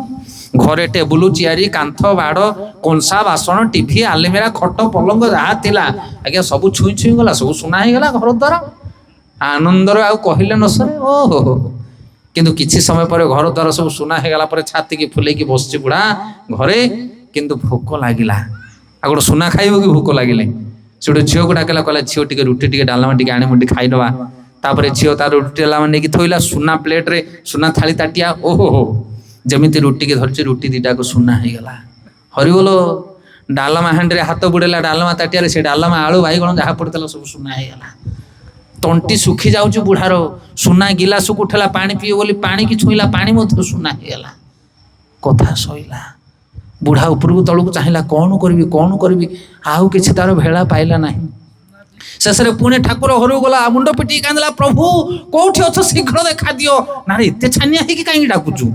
ଘରେ ଟେବୁଲ ଚିଆରି କାନ୍ଥ ବାଡ଼ କଂସା ବାସନ ଟିଭି ଆଲମିରା ଖଟ ପଲଙ୍କ ଯାହା ଥିଲା ଆଜ୍ଞା ସବୁ ଛୁଇଁ ଛୁଇଁ ଗଲା ସବୁ ସୁନା ହେଇଗଲା ଘର ଦ୍ୱାର ଆନନ୍ଦରେ ଆଉ କହିଲେ ନ ସରେ ଓହୋ କିନ୍ତୁ କିଛି ସମୟ ପରେ ଘର ଦ୍ୱାର ସବୁ ସୁନା ହେଇଗଲା ପରେ ଛାତିକି ଫୁଲେଇକି ବସିଛି ବୁଢା ଘରେ କିନ୍ତୁ ଭୋକ ଲାଗିଲା ଆଉ ଗୋଟେ ସୁନା ଖାଇବ କି ଭୋକ ଲାଗିଲେ ସେ ଗୋଟେ ଝିଅକୁ ଡାକିଲା କହିଲା ଝିଅ ଟିକେ ରୁଟି ଟିକେ ଡାଲମା ଟିକେ ଆଣି ମୁଠି ଖାଇଦବା ତାପରେ ଝିଅ ତାର ରୁଟି ଡାଲମା ନେଇକି ଥୋଇଲା ସୁନା ପ୍ଲେଟରେ ସୁନା ଥାଳି ତାଟିଆ ଓହୋ ଯେମିତି ରୁଟିକି ଧରିଛି ରୁଟି ଦିଟାକୁ ସୁନା ହେଇଗଲା ହରିବୋଲ ଡାଲମା ହାଣ୍ଡିରେ ହାତ ବୁଡେଇଲା ଡାଲମା ତାଟିଆରେ ସେ ଡାଲମା ଆଳୁ ବାଇଗଣ ଯାହା ପଡିଥିଲା ସବୁ ସୁନା ହେଇଗଲା ତଣ୍ଟି ଶୁଖି ଯାଉଛି ବୁଢାର ସୁନା ଗିଲାସକୁ ଉଠେଇଲା ପାଣି ପିଇବ ବୋଲି ପାଣିକି ଛୁଇଁଲା ପାଣି ମଧ୍ୟ ସୁନା ହେଇଗଲା କଥା ସଇଲା ବୁଢା ଉପରକୁ ତଳକୁ ଚାହିଁଲା କଣ କରିବି ଆଉ କିଛି ତାର ଭେଳା ପାଇଲା ନାହିଁ ଶେଷରେ ପୁଣି ଠାକୁର ଘରକୁ ଗଲା ମୁଣ୍ଡ ପିଟିକି କାନ୍ଦିଲା ପ୍ରଭୁ କୋଉଠି ଅଛ ଶୀଘ୍ର ଦେଖା ଦିଅ ନା ଏତେ ଛାନିଆ ହେଇକି କାହିଁକି ଡାକୁଛୁ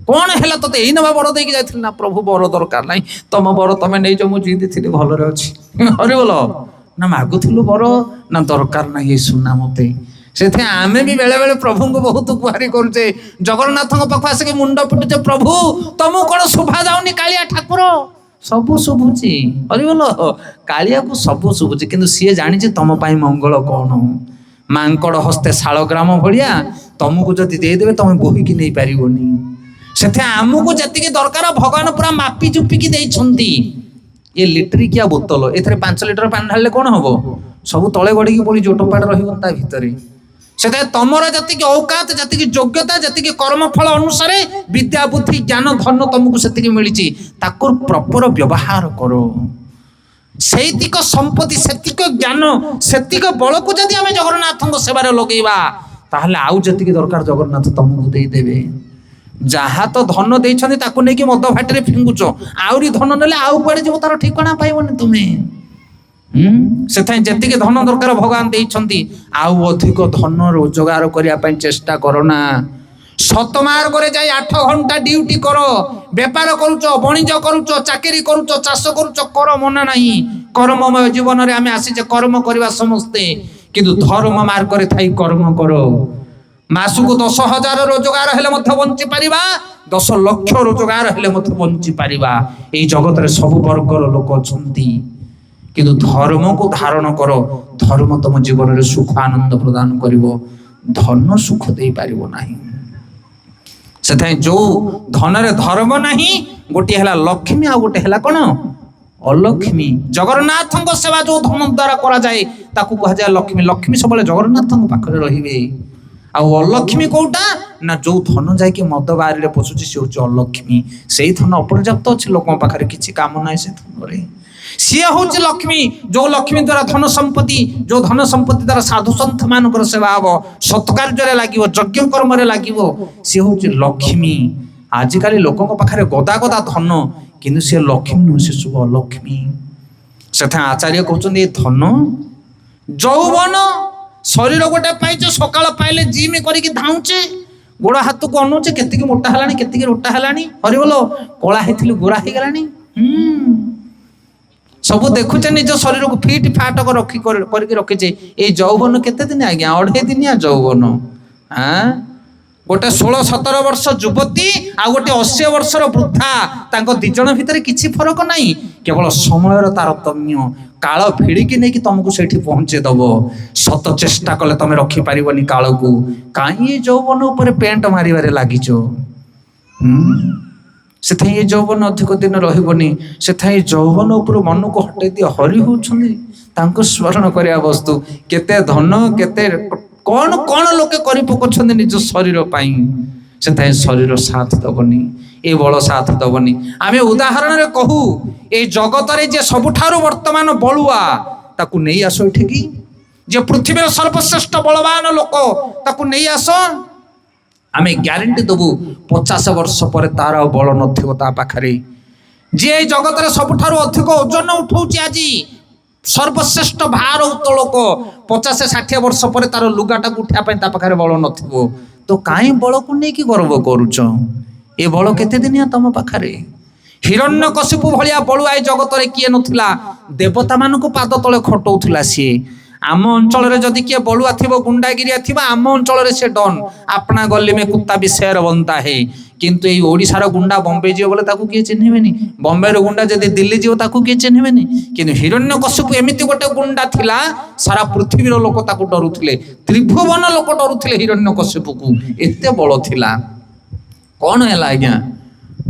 କଣ ହେଲା ତତେ ଏଇ ନେବା ବର ଦେଇକି ଯାଇଥିଲି ନା ପ୍ରଭୁ ବର ଦରକାର ନାହିଁ, ତମ ବର ତମେ ନେଇଛ, ମୁଁ ଜିଦିଥିଲି ଭଲରେ ଅଛି। ହରିବୋଲ। ନା ମାଗୁଥିଲୁ ବର ନା ଦରକାର ନାହିଁ ଏଇ ସୁନା ମତେ। ସେଥିପାଇଁ ଆମେ ବି ବେଳେ ବେଳେ ପ୍ରଭୁଙ୍କୁ ବହୁତ ଗୁହାରି କରୁଛେ, ଜଗନ୍ନାଥଙ୍କ ପାଖକୁ ଆସିକି ମୁଣ୍ଡ ପିଟୁଛେ, ପ୍ରଭୁ ତମକୁ କଣ ଶୁଭା ଯାଉନି କାଳିଆ ଠାକୁର? ସବୁ ଶୁଭୁଛି। ହରିବୋଲ। କାଳିଆକୁ ସବୁ ଶୁଭୁଛି, କିନ୍ତୁ ସିଏ ଜାଣିଛି ତମ ପାଇଁ ମଙ୍ଗଳ କଣ। ମାଙ୍କଡ ହସ୍ତେ ଶାଳଗ୍ରାମ ଭଳିଆ ତମକୁ ଯଦି ଦେଇଦେବେ ତମେ ବୋହିକି ନେଇ ପାରିବନି। ସେଥିପାଇଁ ଆମକୁ ଯେତିକି ଦରକାର ଭଗବାନ ପୁରା ମାପି ଚୁପିକି ଦେଇଛନ୍ତି। ଏ ଲିଟରିକିଆ ବୋତଲ, ଏଥିରେ 5 ଲିଟର ପାଣି ଢାଳିଲେ କଣ ହବ? ସବୁ ତଳେ ଗଡିକି ପଡିଯିବ, ଟୋପାଟେ ରହିବ ତା ଭିତରେ। ସେଥିପାଇଁ ତମର ଯେତିକି ଔକାତ, ଯେତିକି ଯୋଗ୍ୟତା, ଯେତିକି କର୍ମଫଳ ଅନୁସାରେ ବିଦ୍ୟା ବୁଦ୍ଧି ଜ୍ଞାନ ଧନ ତମକୁ ସେତିକି ମିଳିଛି, ତାକୁ ପ୍ରପର ବ୍ୟବହାର କର। ସେଇତିକ ସମ୍ପତ୍ତି, ସେତିକ ଜ୍ଞାନ, ସେତିକ ବଳକୁ ଯଦି ଆମେ ଜଗନ୍ନାଥଙ୍କ ସେବାରେ ଲଗେଇବା, ତାହେଲେ ଆଉ ଯେତିକି ଦରକାର ଜଗନ୍ନାଥ ତମକୁ ଦେଇଦେବେ। ଯାହା ତ ଧନ ଦେଇଛନ୍ତି ତାକୁ ନେଇକି ମଦ ଭାଟିରେ ଫିଙ୍ଗୁଛ, ଆହୁରି ଧନ ନେଲେ ଆଉ କୁଆଡେ ଯିବ ତାର ଠିକଣା ପାଇବନି ତୁମେ। ସେଥିପାଇଁ ଯେତିକି ଧନ ଦରକାର ଭଗବାନ ଦେଇଛନ୍ତି, ଆଉ ଅଧିକ ଧନ ରୋଜଗାର କରିବା ପାଇଁ ଚେଷ୍ଟା କର ନା। ସତ ମାର୍ଗରେ ଯାଇ 8 ଘଣ୍ଟା ଡ୍ୟୁଟି କର। ବେପାର କରୁଛ, ବଣିଜ କରୁଛ, ଚାକିରି କରୁଛ, ଚାଷ କରୁଛ, କର, ମନା ନାହିଁ। କର୍ମମୟ ଜୀବନରେ ଆମେ ଆସିଛେ କର୍ମ କରିବା ସମସ୍ତେ, କିନ୍ତୁ ଧର୍ମ ମାର୍ଗରେ ଥାଇ କର୍ମ କର। ମାସକୁ 10,000 ରୋଜଗାର ହେଲେ ମଧ୍ୟ ବଞ୍ଚି ପାରିବା, 10 ଲକ୍ଷ ରୋଜଗାର ହେଲେ ମଧ୍ୟ ବଞ୍ଚି ପାରିବା। ଏଇ ଜଗତରେ ସବୁ ବର୍ଗର ଲୋକ ଅଛନ୍ତି, କିନ୍ତୁ ଧର୍ମକୁ ଧାରଣ କର। ଧର୍ମ ତମ ଜୀବନରେ ସୁଖ ଆନନ୍ଦ ପ୍ରଦାନ କରିବ, ଧନ ସୁଖ ଦେଇପାରିବ ନାହିଁ। ସେଥିପାଇଁ ଯୋଉ ଧନରେ ଧର୍ମ ନାହିଁ, ଗୋଟିଏ ହେଲା ଲକ୍ଷ୍ମୀ, ଆଉ ଗୋଟେ ହେଲା କଣ? ଅଲକ୍ଷ୍ମୀ। ଜଗନ୍ନାଥଙ୍କ ସେବା ଯୋଉ ଧନ ଦ୍ୱାରା କରାଯାଏ ତାକୁ କୁହାଯାଏ ଲକ୍ଷ୍ମୀ। ଲକ୍ଷ୍ମୀ ସବୁବେଳେ ଜଗନ୍ନାଥଙ୍କ ପାଖରେ ରହିବେ। ଆଉ ଅଲକ୍ଷ୍ମୀ କୋଉଟା ନା ଯୋଉ ଧନ ଯାଇକି ମଦ ବାରିରେ ପଶୁଛି ସେ ହଉଛି ଅଲକ୍ଷ୍ମୀ। ସେଇ ଧନ ଅପର୍ଯ୍ୟାପ୍ତ ଅଛି ଲୋକଙ୍କ ପାଖରେ, କିଛି କାମ ନାହିଁ ସେ ଧନରେ। ସିଏ ହଉଛି ଲକ୍ଷ୍ମୀ, ଯୋଉ ଲକ୍ଷ୍ମୀ ଦ୍ୱାରା ଧନ ସମ୍ପତ୍ତି, ଯୋଉ ଧନ ସମ୍ପତ୍ତି ଦ୍ୱାରା ସାଧୁ ସନ୍ଥ ମାନଙ୍କର ସେବା ହବ, ସତ୍କାର୍ଯ୍ୟରେ ଲାଗିବ, ଯଜ୍ଞ କର୍ମରେ ଲାଗିବ, ସିଏ ହଉଛି ଲକ୍ଷ୍ମୀ। ଆଜିକାଲି ଲୋକଙ୍କ ପାଖରେ ଗଦା ଗଦା ଧନ, କିନ୍ତୁ ସିଏ ଲକ୍ଷ୍ମୀ ନୁହେଁ, ସେ ସବୁ ଅଲକ୍ଷ୍ମୀ। ସେଥିପାଇଁ ଆଚାର୍ଯ୍ୟ କହୁଛନ୍ତି ଏ ଧନ ଯୌବନ, ଶରୀର ଗୋଟେ ପାଇଛ, ସକାଳ ପାଇଲେ ଜିମ୍ କରିକି ଧାଉଁଛେ, ଗୋଡ ହାତକୁ ଅନଉଛେ, କେତିକି ମୋଟା ହେଲାଣି, କେତିକି ରୋଟା ହେଲାଣି। ହରିବୋଲ। କଳା ହେଇଥିଲି ଗୋରା ହେଇଗଲାଣି। ସବୁ ଦେଖୁଛେ, ନିଜ ଶରୀରକୁ ଫିଟ୍ ଫାଟ କରିକି ରଖିଛେ। ଏଇ ଯୌବନ କେତେ ଦିନ ଆଜ୍ଞା? 2.5 ଦିନିଆ ଯୌବନ। ଗୋଟେ 16-17 ବର୍ଷ ଯୁବତୀ ଆଉ ଗୋଟେ 80 ବର୍ଷର ବୃଦ୍ଧା, ତାଙ୍କ 2 ଜଣ ଭିତରେ କିଛି ଫରକ ନାହିଁ, କେବଳ ସମୟର ତାରତମ୍ୟ। କାଳ ଭିଡ଼ିକି ନେଇକି ତମକୁ ସେଇଠି ପହଞ୍ଚେଇ ଦବ। ସତ ଚେଷ୍ଟା କଲେ ତମେ ରଖିପାରିବନି କାଳକୁ। କାହିଁ ଯୌବନ ଉପରେ ପେଣ୍ଟ ମାରିବାରେ ଲାଗିଛ? ସେଥିପାଇଁ ଏ ଯୌବନ ଅଧିକ ଦିନ ରହିବନି। ସେଥିପାଇଁ ଯୌବନ ଉପରୁ ମନକୁ ହଟେଇ ଦିଅ। ହରି ହଉଛନ୍ତି ତାଙ୍କୁ ସ୍ମରଣ କରିବା ବସ୍ତୁ। କେତେ ଧନ, କେତେ କଣ କଣ ଲୋକେ କରି ପକଉଛନ୍ତି ନିଜ ଶରୀର ପାଇଁ। ସେଥିପାଇଁ ଶରୀର ସାଥ ଦବନି, ଏ ବଳ ସାଥ ଦବନି। ଆମେ ଉଦାହରଣରେ କହୁ, ଏଇ ଜଗତରେ ଯେ ସବୁଠାରୁ ବର୍ତ୍ତମାନ ବଳୁଆ, ତାକୁ ନେଇ ଆସ ଏଠିକି। ଯେ ପୃଥିବୀର ସର୍ବଶ୍ରେଷ୍ଠ ବଳବାନ ଲୋକ, ତାକୁ ନେଇ ଆସ। ଆମେ ଗ୍ୟାରେଣ୍ଟି ଦବୁ 50 ବର୍ଷ ପରେ ତାର ଆଉ ବଳ ନଥିବ ତା ପାଖରେ। ଯିଏ ଏଇ ଜଗତରେ ସବୁଠାରୁ ଅଧିକ ଓଜନ ଉଠଉଛି ଆଜି, ସର୍ବଶ୍ରେଷ୍ଠ ଭାର ଉତ୍ତୋଳକ, 50-60 ବର୍ଷ ପରେ ତାର ଲୁଗାଟାକୁ ଉଠିବା ପାଇଁ ତା ପାଖରେ ବଳ ନଥିବ। ତ କାହିଁ ବଳକୁ ନେଇକି ଗର୍ବ କରୁଛ? ଏ ବଳ କେତେ ଦିନିଆ ତମ ପାଖରେ? ହିରଣ୍ୟକଶିପୁ ଭଳିଆ ବଳୁଆ ଏ ଜଗତରେ କିଏ ନଥିଲା? ଦେବତା ମାନଙ୍କୁ ପାଦ ତଳେ ଖଟଉଥିଲା ସିଏ। ଆମ ଅଞ୍ଚଳରେ ଯଦି କିଏ ବଳୁଆ ଥିବ, ଗୁଣ୍ଡାଗିରିଆ ଥିବ, ଆମ ଅଞ୍ଚଳରେ ସେ ଡନ୍। ଆପଣା ଗଲି ମେ କୁତ୍ତା ବି ଶେର ବନ୍ତା ହେ। କିନ୍ତୁ ଏଇ ଓଡ଼ିଶାର ଗୁଣ୍ଡା ବମ୍ବେ ଯିବ ବୋଲେ ତାକୁ କିଏ ଚିହ୍ନିବେନି। ବମ୍ବେର ଗୁଣ୍ଡା ଯଦି ଦିଲ୍ଲୀ ଯିବ ତାକୁ କିଏ ଚିହ୍ନିବେନି। କିନ୍ତୁ ହିରଣ୍ୟକଶିପୁ ଏମିତି ଗୋଟେ ଗୁଣ୍ଡା ଥିଲା, ସାରା ପୃଥିବୀର ଲୋକ ତାକୁ ଡରୁଥିଲେ। ତ୍ରିଭୁବନ ଲୋକ ଡରୁଥିଲେ ହିରଣ୍ୟକଶିପୁକୁ, ଏତେ ବଳ ଥିଲା। କଣ ହେଲା ଆଜ୍ଞା?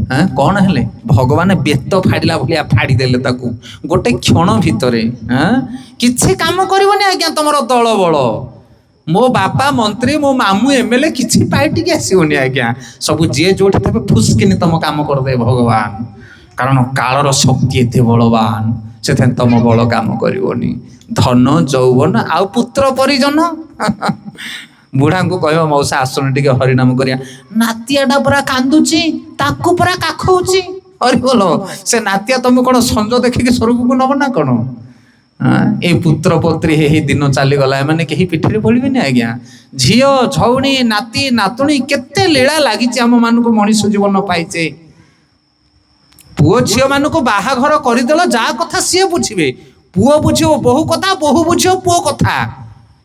କଣ ହେଲେ? ଭଗବାନ ବେତ ଫାଡ଼ିଲା ଭଳିଆ ଫାଡ଼ିଦେଲେ ତାକୁ ଗୋଟେ କ୍ଷଣ ଭିତରେ। କିଛି କାମ କରିବନି ଆଜ୍ଞା ତମର ଦଳ ବଳ। ମୋ ବାପା ମନ୍ତ୍ରୀ, ମୋ ମାମୁଁ ଏମଏଲଏ କିଛି ପାଇଟିକି ଆସିବନି ଆଜ୍ଞା। ସବୁ ଯିଏ ଯୋଉଠି ଥିବେ ଫୁସ୍କିନି ତମ କାମ କରିଦେବେ ଭଗବାନ। କାରଣ କାଳର ଶକ୍ତି ଏତେ ବଳବାନ। ସେଥିପାଇଁ ତମ ବଳ କାମ କରିବନି। ଧନ, ଯୌବନ ଆଉ ପୁତ୍ର ପରିଜନ। ବୁଢ଼ାଙ୍କୁ କହିବ ମଉସା ଆସୁନ ଟିକେ ହରିନାମ କରିବା। ନାତିଆଟା ପୁରା କାନ୍ଦୁଛି, ତାକୁ ପୁରା କାଖଉଛି। ହରିବୋଲ। ସେ ନାତିଆ ତମେ କଣ ସଞ୍ଜ ଦେଖିକି ସ୍ୱର୍ଗକୁ ନବ ନା କଣ? ए पुत्र पत्री हे दिन चलीगला एमाने कहीं पिठरे पड़े आज्ञा झील झौणी नाती नातुणी केते लीला लगी आम मान मनीष जीवन पाइचे पुओ झील मान बाहाघर करदेल जा कथा सी बुझे पुओ बुझो बहु कथा बहु बुझो पुओ कथा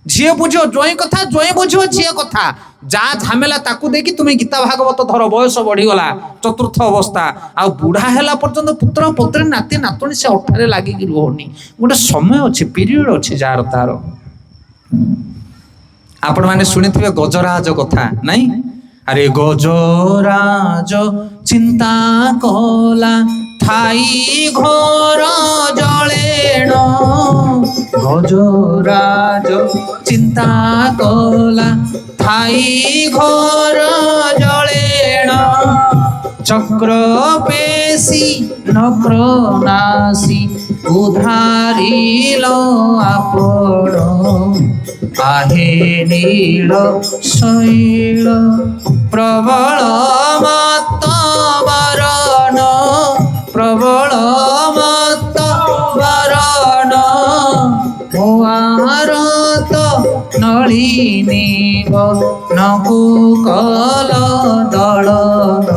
झील बुझो जोई कथा जोई बुझो झील कथा जा झमेला ताकू देखी तुम्हें गीता भागवत धर बयस बढ़ीगला चतुर्थ अवस्था आ बुढ़ा है पर्यंत पुत्र पत्री नाती नातुणी से अठारे लगिक रुहनी गोटे समय अच्छे पीरियड अच्छे जार तार आपण मैंने शुणी गजराज कथा नहीं अरे गजराज चिंता कला थाई घर जलेण गजराज चिंता कला थाई घर जलेण चक्र पेशी नक्र नासी उधारिल आपण आहे नील शैल प्रबल मत वरण प्रबल मत वरण भारत नलिनी नकुकल दलन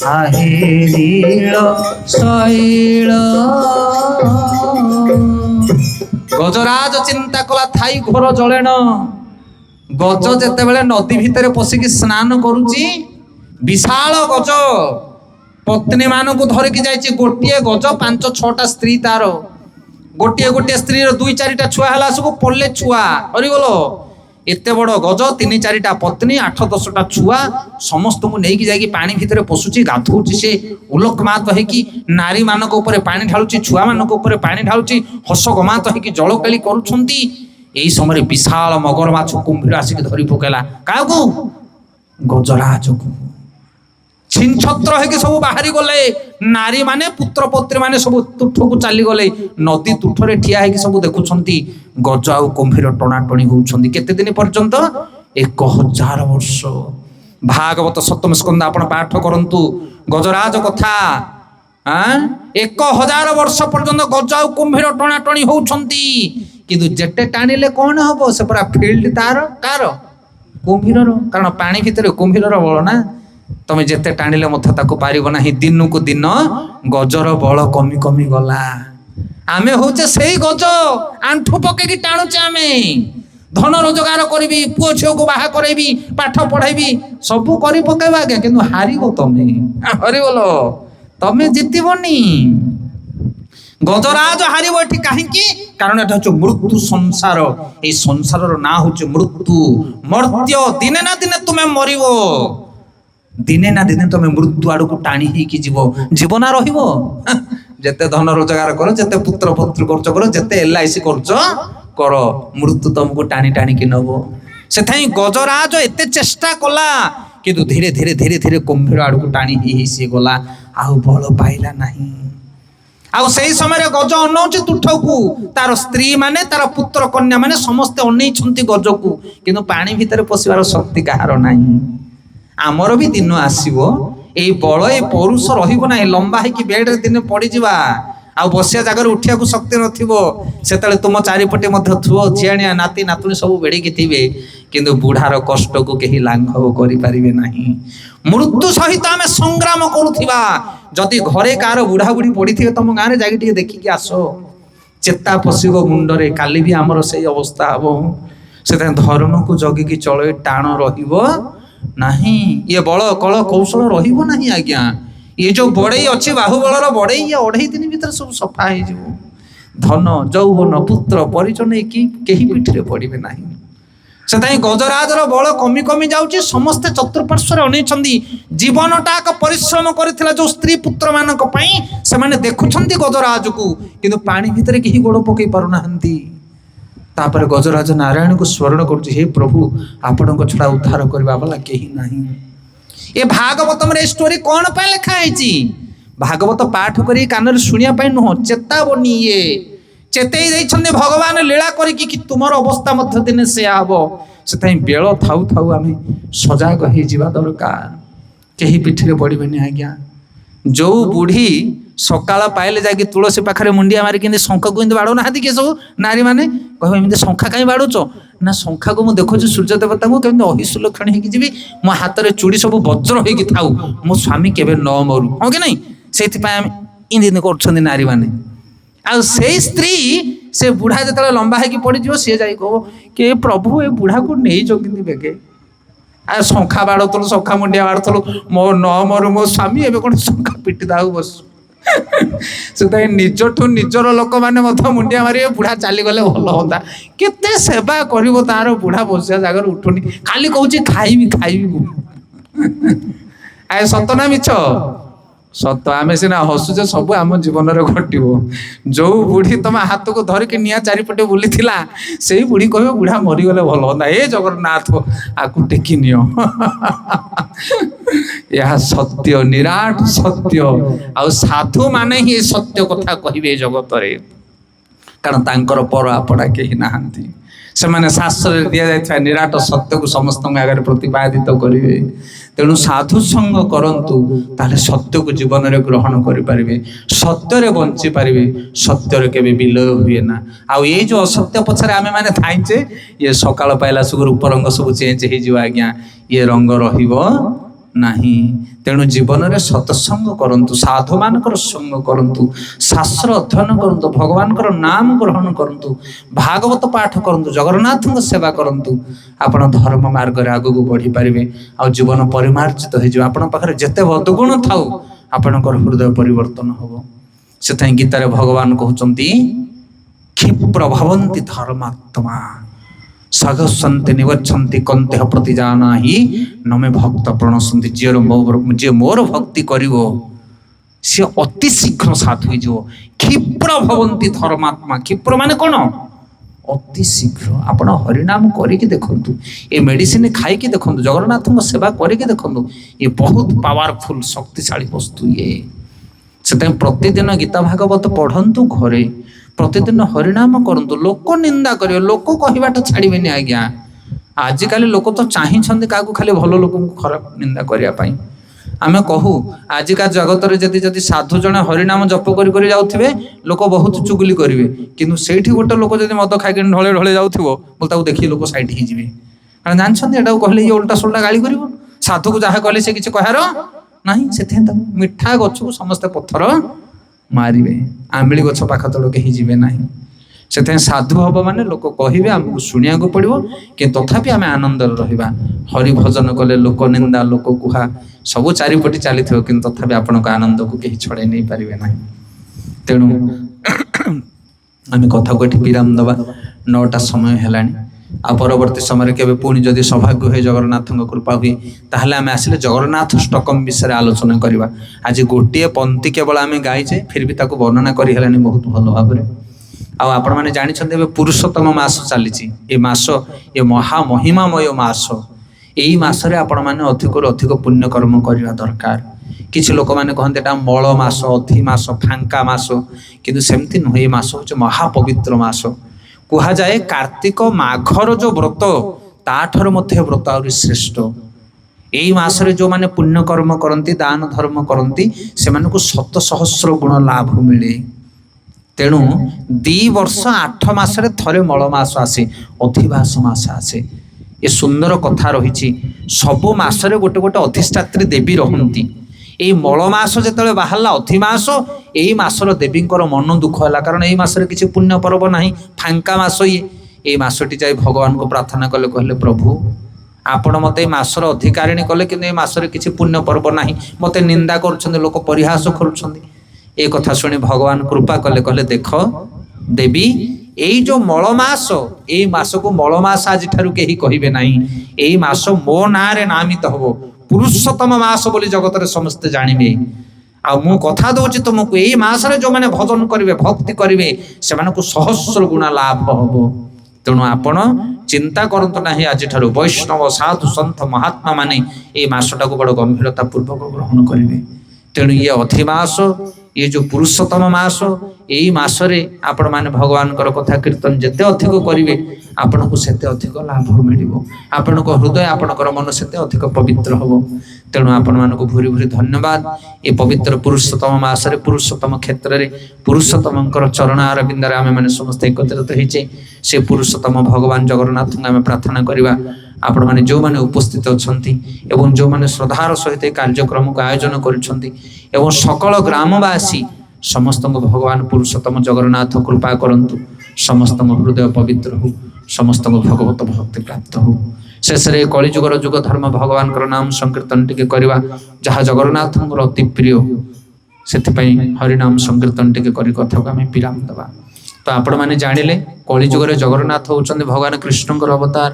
आहे नील शैल गजराज चिंता कला थाई घोर जलेण गज जेते बेले नदी भितर पशिकी स्नान करुची विशाल गज पत्नी मानू धरिकी जाइए गोटे गज 5-6टा स्त्री तार गोटे गोटे स्त्री 2-4टा छुआ है सब पड़े छुआ हरिगल एत बड़ गज 3-4टा पत्नी 8-10टा छुआ समस्त को लेकिन जाकि पानी भितर पशुची गाधौची से उलकमात है नारी मान पानी ढालुची छुआ मान पानी ढालुची हस गमात है जलकेली करुछंती एई समय विशाल मगर माछ कुंभीर आसिक धरी पकेला काकू गजराज को छिनछत्र है सब बाहरी गले नारी माने पुत्र पत्री माने सब तुठ को चली गले नदी तुठरे ठिया है सब देखुछंती गज आ कुंभीर टणाटणी होउछंती केते दिन पर्यंत 1000 वर्ष भागवत सप्तम स्कंद आपण पाठ करंतु गजराज कथा 1000 वर्ष पर्यंत गज आ कुंभीर टणाटणी होउछंती किंतु जेटे टाणिले कौन हम से पूरा फिल्ड तार कार कुंभीर कारण पानी भितर कुंभीर बल ना तमें जेते टाणिले पार ना दिन को दिन गजर बल कमी कमी गला आमे होचे से गज आंठू पके टाणुचे आमे धन रोजगार करी पुओ झील को बाहा करेबी पाठ पढ़ाई सब कर पकेबा आज्ञा किंतु हारिब तमें हरिगल तमें जितबनी गजराज हारिब एठी कहीं कारण एटा हচ্ছে मृत्यु संसार ए संसार ना हচ্ছে मृत्यु मर्त्य दिने ना दिने तुम्हें मरिबो दिने ना दिने तुम्हें मृत्यु आड़ को टाणी ही जीव जीवना रहिबो जेते धन रोजगार करो जेते पुत्र पुत्र खर्च करो जेते LIC खर्च करो मृत्यु तुमको टाणी टाणी कि नबो से थाई गजराज एते चेष्टा कला किंतु धीरे धीरे धीरे धीरे कुंभीर आड़ को टाणी ही सी गला आउ बल पाइला नहीं आउ से समय गज अनौची तुठ को तार स्त्री माने तार पुत्र कन्या माने समस्ते अनैछंती गज को किंतु पानी भितर पशिबार शक्ति कहार नहीं आमर भी दिन आसीबो ए बल ए पौरुष रहिबो नाही लंबा है कि बेड रे दिन पड़ी जिबा आ बसिया जगह उठिया को शक्ति नथिबो सेतले तुम चारिपटे मध्य थुओ झियाणिया नाती नातुणी सब बेड़ी की थिबे किंतु बुढ़ार कष्ट को कहीं लाघव करि परिबे नाही मृत्यु सहित आमे संग्राम करुथिबा जदि घरे कार बुढ़ा बुढ़ी पड़ी थे तुम गाँव में जाकि देखिकी आस चेता पशिब मुंडरे काली भी आमर से अवस्था हम से धर्म को जगिकी चल टाण रही ये बल कल कौशल रही आज्ञा ये जो बड़े अच्छे बाहुबलर बड़े ये 2.5 दिन भीतर सब सफा हो धन यौवन पुत्र परिचय नहीं कहीं पीठे पड़े ना से गजराजर बल कमी कमी जाऊँच समस्ते चतुर्पार्श्वर अनेछंती जीवनटा एक परिश्रम करथिला जो स्त्री पुत्र मानक पई से माने देखुछंती गजराज को किंतु पानी भितर केही गोड़ पकई पारुनाहंती तापर गजराज नारायण को स्मरण करुछि हे प्रभु आपणक छड़ा उद्धार करबा वाला केही नाही ए भागवत में स्टोरी कौन पे लिखा है भागवत पाठ करी कान शुणिया नुह चेतावनी ये चेतई देइछन्ते भगवान लीला करिकी कि तुमर अवस्था मध्य दिने से आबो से बेल थाउ थाउ आमे सजाग हो जावा दरकार केही पिठरे पड़बेनी आज्ञा जो बुढ़ी ସକାଳ ପାଇଲେ ଯାଇକି ତୁଳସୀ ପାଖରେ ମୁଣ୍ଡିଆ ମାରିକି ଏମିତି ଶଙ୍ଖକୁ ଏମିତି ବାଡ଼ୁନାହାନ୍ତି କିଏ ସବୁ ନାରୀମାନେ, କହିବେ ଏମିତି ଶଙ୍ଖା କାହିଁ ବାଡ଼ୁଛ? ନା ଶଙ୍ଖାକୁ ମୁଁ ଦେଖୁଛି ସୂର୍ଯ୍ୟ ଦେବତାଙ୍କୁ କେମିତି ଅହିସୁଲକ୍ଷଣ ହେଇକି ଯିବି, ମୋ ହାତରେ ଚୁଡ଼ି ସବୁ ବଜ୍ର ହେଇକି ଥାଉ, ମୋ ସ୍ୱାମୀ କେବେ ନ ମରୁ, ହଁ କି ନାଇଁ? ସେଇଥିପାଇଁ ଆମେ ଇନ୍ତି କରୁଛନ୍ତି ନାରୀମାନେ। ଆଉ ସେଇ ସ୍ତ୍ରୀ ସେ ବୁଢ଼ା ଯେତେବେଳେ ଲମ୍ବା ହେଇକି ପଡ଼ିଯିବ ସିଏ ଯାଇ କହିବ କି ପ୍ରଭୁ ଏ ବୁଢ଼ାକୁ ନେଇଛ କେମିତି ବେଗେ, ଆଉ ଶଙ୍ଖା ବାଡ଼ୁଥିଲୁ, ଶଙ୍ଖା ମୁଣ୍ଡିଆ ବାଡ଼ୁଥିଲୁ, ମୋ ନ ମରୁ ମୋ ସ୍ୱାମୀ, ଏବେ କ'ଣ ଶଙ୍ଖା ପିଟି ଦାଉ ବସୁ। ସେଥିପାଇଁ ନିଜଠୁ ନିଜର ଲୋକମାନେ ମଧ୍ୟ ମୁଣ୍ଡିଆ ମାରିବେ, ବୁଢ଼ା ଚାଲିଗଲେ ଭଲ ହୁଅନ୍ତା। କେତେ ସେବା କରିବ ତାର, ବୁଢ଼ା ବସିବା ଜାଗାରୁ ଉଠୁନି, ଖାଲି କହୁଛି ଖାଇବି ଖାଇବି। ଆଏ ସତ ନା ମିଛ? ସତ। ଆମେ ସିନା ହସୁଛେ, ସବୁ ଆମ ଜୀବନରେ ଘଟିବ। ଯୋଉ ବୁଢ଼ୀ ତମ ହାତକୁ ଧରିକି ନିଆଁ ଚାରିପଟେ ବୁଲିଥିଲା, ସେଇ ବୁଢ଼ୀ କହିବ ବୁଢ଼ା ମରିଗଲେ ଭଲ ହୁଅନ୍ତା, ଏ ଜଗନ୍ନାଥ ଆକୁ ଟେକି ନିଅ। ଏହା ସତ୍ୟ, ନିରାଟ ସତ୍ୟ। ଆଉ ସାଧୁମାନେ ହିଁ ଏ ସତ୍ୟ କଥା କହିବେ ଏ ଜଗତରେ, କାରଣ ତାଙ୍କର ପର ଆପଣା କେହି ନାହାନ୍ତି। ସେମାନେ ଶାସ୍ତ୍ରରେ ଦିଆଯାଇଥିବା ନିରାଟ ସତ୍ୟକୁ ସମସ୍ତଙ୍କ ଆଗରେ ପ୍ରତିପାଦିତ କରିବେ। ତେଣୁ ସାଧୁ ସଙ୍ଗ କରନ୍ତୁ, ତାହେଲେ ସତ୍ୟକୁ ଜୀବନରେ ଗ୍ରହଣ କରିପାରିବେ, ସତ୍ୟରେ ବଞ୍ଚିପାରିବେ, ସତ୍ୟରେ କେବେ ବିଲୟ ହୁଏ ନା। ଆଉ ଏଇ ଯୋଉ ଅସତ୍ୟ ପଛରେ ଆମେ ମାନେ ଥାଇଛେ, ଇଏ ସକାଳ ପାଇଲା ସୁଗର ଉପରଙ୍ଗ ସବୁ ଚେଞ୍ଜ ହେଇଯିବ ଆଜ୍ଞା, ଇଏ ରଙ୍ଗ ରହିବ ନାହିଁ। ତେଣୁ ଜୀବନରେ ସତ୍ସଙ୍ଗ କରନ୍ତୁ, ସାଧୁମାନଙ୍କର ସଙ୍ଗ କରନ୍ତୁ, ଶାସ୍ତ୍ର ଅଧ୍ୟୟନ କରନ୍ତୁ, ଭଗବାନଙ୍କର ନାମ ଗ୍ରହଣ କରନ୍ତୁ, ଭାଗବତ ପାଠ କରନ୍ତୁ, ଜଗନ୍ନାଥଙ୍କ ସେବା କରନ୍ତୁ। ଆପଣ ଧର୍ମ ମାର୍ଗରେ ଆଗକୁ ବଢ଼ିପାରିବେ, ଆଉ ଜୀବନ ପରିମାର୍ଜିତ ହେଇଯିବ। ଆପଣଙ୍କ ପାଖରେ ଯେତେ ବଦଗୁଣ ଥାଉ, ଆପଣଙ୍କର ହୃଦୟ ପରିବର୍ତ୍ତନ ହେବ। ସେଥିପାଇଁ ଗୀତାରେ ଭଗବାନ କହୁଛନ୍ତି କ୍ଷିପ୍ର ଭବନ୍ତି ଧର୍ମାତ୍ମା ସାଗସନ୍ତି ନିବଚ୍ଛନ୍ତି କନ୍ତେହ ପ୍ରତି ଜାନାହି ନମେ ଭକ୍ତ ପ୍ରଣସନ୍ତି। ଯିଏ ମୋର ଭକ୍ତି କରିବ ସିଏ ଅତି ଶୀଘ୍ର ସାଧୁ ହେଇଯିବ। କ୍ଷିପ୍ର ଭବନ୍ତି ଧର୍ମାତ୍ମା, କ୍ଷିପ୍ର ମାନେ କ'ଣ? ଅତି ଶୀଘ୍ର। ଆପଣ ହରିନାମ କରିକି ଦେଖନ୍ତୁ, ଏ ମେଡିସିନ ଖାଇକି ଦେଖନ୍ତୁ, ଜଗନ୍ନାଥଙ୍କ ସେବା କରିକି ଦେଖନ୍ତୁ, ଏ ବହୁତ ପାୱାରଫୁଲ ଶକ୍ତିଶାଳୀ ବସ୍ତୁ ଇଏ। ସେଥିପାଇଁ ପ୍ରତିଦିନ ଗୀତା ଭାଗବତ ପଢ଼ନ୍ତୁ ଘରେ, ପ୍ରତିଦିନ ହରିନାମ କରନ୍ତୁ। ଲୋକ ନିନ୍ଦା କରିବେ, ଲୋକ କହିବାଟା ଛାଡ଼ିବେନି ଆଜ୍ଞା। ଆଜିକାଲି ଲୋକ ତ ଚାହିଁଛନ୍ତି କାହାକୁ ଖାଲି ଭଲ ଲୋକଙ୍କୁ ଖରାପ ନିନ୍ଦା କରିବା ପାଇଁ। ଆମେ କହୁ ଆଜିକା ଜଗତରେ ଯଦି ସାଧୁ ଜଣେ ହରିନାମ ଜପ କରି କରି ଯାଉଥିବେ, ଲୋକ ବହୁତ ଚୁଗୁଲି କରିବେ, କିନ୍ତୁ ସେଇଠି ଗୋଟେ ଲୋକ ଯଦି ମଦ ଖାଇକି ଢଳେ ଢଳେ ଯାଉଥିବ, ବୋଲେ ତାକୁ ଦେଖି ଲୋକ ସାଇଡ ହେଇଯିବେ। କାରଣ ଜାଣିଛନ୍ତି ଏଟାକୁ କହିଲେ ଇଏ ଓଲଟା ସୋଲଟା ଗାଳି କରିବ, ସାଧୁକୁ ଯାହା କହିଲେ ସେ କିଛି କହିବାର ନାହିଁ। ସେଥିପାଇଁ ତାକୁ ମିଠା ଗଛକୁ ସମସ୍ତେ ପଥର ମାରିବେ, ଆମ୍ବିଳି ଗଛ ପାଖ ତଳ କେହି ଯିବେ ନାହିଁ। ସେଥିପାଇଁ ସାଧୁ ହବ ମାନେ ଲୋକ କହିବେ, ଆମକୁ ଶୁଣିବାକୁ ପଡ଼ିବ, କିନ୍ତୁ ତଥାପି ଆମେ ଆନନ୍ଦରେ ରହିବା। ହରି ଭଜନ କଲେ ଲୋକ ନିନ୍ଦା, ଲୋକ କୁହା ସବୁ ଚାରିପଟେ ଚାଲିଥିବ, କିନ୍ତୁ ତଥାପି ଆପଣଙ୍କ ଆନନ୍ଦକୁ କେହି ଛଡ଼େଇ ନେଇପାରିବେ ନାହିଁ। ତେଣୁ ଆମେ କଥାକୁ ଏଠି ବିରାମ ଦେବା, 9ଟା ସମୟ ହେଲାଣି। ଆଉ ପରବର୍ତ୍ତୀ ସମୟରେ କେବେ ପୁଣି ଯଦି ସୌଭାଗ୍ୟ ହୁଏ, ଜଗନ୍ନାଥଙ୍କ କୃପା ହୁଏ, ତାହେଲେ ଆମେ ଆସିଲେ ଜଗନ୍ନାଥ ଷ୍ଟକମ୍ ବିଷୟରେ ଆଲୋଚନା କରିବା। ଆଜି ଗୋଟିଏ ପଂକ୍ତି କେବଳ ଆମେ ଗାଇଛେ, ଫିର ବି ତାକୁ ବର୍ଣ୍ଣନା କରି ହେଲାନି ବହୁତ ଭଲ ଭାବରେ। ଆଉ ଆପଣମାନେ ଜାଣିଛନ୍ତି ଏବେ ପୁରୁଷୋତ୍ତମ ମାସ ଚାଲିଛି। ଏ ମାସ ଏ ମହାମହିମାମୟ ମାସ, ଏଇ ମାସରେ ଆପଣମାନେ ଅଧିକରୁ ଅଧିକ ପୁଣ୍ୟକର୍ମ କରିବା ଦରକାର। କିଛି ଲୋକମାନେ କହନ୍ତି ଏଟା ମଳ ମାସ, ଅଧି ମାସ, ଫାଙ୍କା ମାସ, କିନ୍ତୁ ସେମିତି ନୁହେଁ। ଏ ମାସ ହେଉଛି ମହାପବିତ୍ର ମାସ। କୁହାଯାଏ କାର୍ତ୍ତିକ ମାଘର ଯୋଉ ବ୍ରତ, ତାଠାରୁ ମଧ୍ୟ ବ୍ରତ ଆହୁରି ଶ୍ରେଷ୍ଠ। ଏଇ ମାସରେ ଯୋଉମାନେ ପୁଣ୍ୟକର୍ମ କରନ୍ତି, ଦାନ ଧର୍ମ କରନ୍ତି, ସେମାନଙ୍କୁ 7,000 ଗୁଣ ଲାଭ ମିଳେ। ତେଣୁ 2 ବର୍ଷ 8 ମାସରେ ଥରେ ମଳ ମାସ ଆସେ, ଅଧିବାସ ମାସ ଆସେ। ଏ ସୁନ୍ଦର କଥା ରହିଛି, ସବୁ ମାସରେ ଗୋଟେ ଗୋଟେ ଅଧିଷ୍ଠାତ୍ରୀ ଦେବୀ ରହନ୍ତି। ଏଇ ମଳ ମାସ ଯେତେବେଳେ ବାହାରିଲା ଅଧିମାସ, ଏଇ ମାସର ଦେବୀଙ୍କର ମନ ଦୁଃଖ ହେଲା, କାରଣ ଏଇ ମାସରେ କିଛି ପୁଣ୍ୟ ପର୍ବ ନାହିଁ, ଫାଙ୍କା ମାସ ଇଏ। ଏଇ ମାସଟି ଯାଇ ଭଗବାନଙ୍କୁ ପ୍ରାର୍ଥନା କଲେ, କହିଲେ ପ୍ରଭୁ ଆପଣ ମୋତେ ଏଇ ମାସର ଅଧିକାରିଣୀ କଲେ, କିନ୍ତୁ ଏଇ ମାସରେ କିଛି ପୁଣ୍ୟ ପର୍ବ ନାହିଁ, ମୋତେ ନିନ୍ଦା କରୁଛନ୍ତି, ଲୋକ ପରିହାସ କରୁଛନ୍ତି। ଏ କଥା ଶୁଣି ଭଗବାନ କୃପା କଲେ, କହିଲେ ଦେଖ ଦେବୀ, ଏଇ ଯୋଉ ମଳ ମାସ, ଏଇ ମାସକୁ ମଳ ମାସ ଆଜିଠାରୁ କେହି କହିବେ ନାହିଁ। ଏଇ ମାସ ମୋ ନାଁରେ ନାମିତ ହବ, ପୁରୁଷୋତ୍ତମ ମାସ ବୋଲି ଜଗତରେ ସମସ୍ତେ ଜାଣିବେ। ଆଉ ମୁଁ କଥା ଦଉଛି ତୁମକୁ, ଏଇ ମାସରେ ଯୋଉମାନେ ଭଜନ କରିବେ, ଭକ୍ତି କରିବେ, ସେମାନଙ୍କୁ 1,000 ଗୁଣା ଲାଭ ହବ। ତେଣୁ ଆପଣ ଚିନ୍ତା କରନ୍ତୁ ନାହିଁ, ଆଜିଠାରୁ ବୈଷ୍ଣବ ସାଧୁ ସନ୍ଥ ମହାତ୍ମା ମାନେ ଏଇ ମାସଟାକୁ ବଡ଼ ଗମ୍ଭୀରତା ପୂର୍ବକ ଗ୍ରହଣ କରିବେ। ତେଣୁ ଇଏ ଅଧିମାସ, ये जो पुरुषोत्तम मास यही मासरे आपण माने भगवान कथा कीर्तन जिते अधिक करेंगे आपण को सेते अधिक लाभ मिल आपण हृदय आपणकर मन सेते अधिक पवित्र हम। तेणु आपण मान भूरी भूरी धन्यवाद। ये पवित्र पुरुषोत्तम मासरे पुरुषोत्तम क्षेत्र में पुरुषोत्तम चरण अरविंद आम मैंने समस्त एकत्रित होइछे। से पुरुषोत्तम भगवान जगन्नाथ आम प्रार्थना करवा आपण माने जो माने उपस्थित अछंती एवं जो माने श्रद्धार सहित कार्यक्रम को आयोजन करिसंती एवं सकल ग्रामवासी समस्त भगवान पुरुषोत्तम जगन्नाथ कृपा करंतु। समस्त हृदय पवित्र हो, समस्त भगवत भक्ति प्राप्त हो। शेष रे कलिजुगर जुग धर्म भगवान नाम संकीर्तन टिके करवा जहाँ जगन्नाथ अति प्रिय से हरिनाम संकीर्तन टिके करी कथा को आम विराम दबा। तो आपण मैंने जानिले कलिजुगर जगन्नाथ होउछन्ति भगवान कृष्णकर अवतार,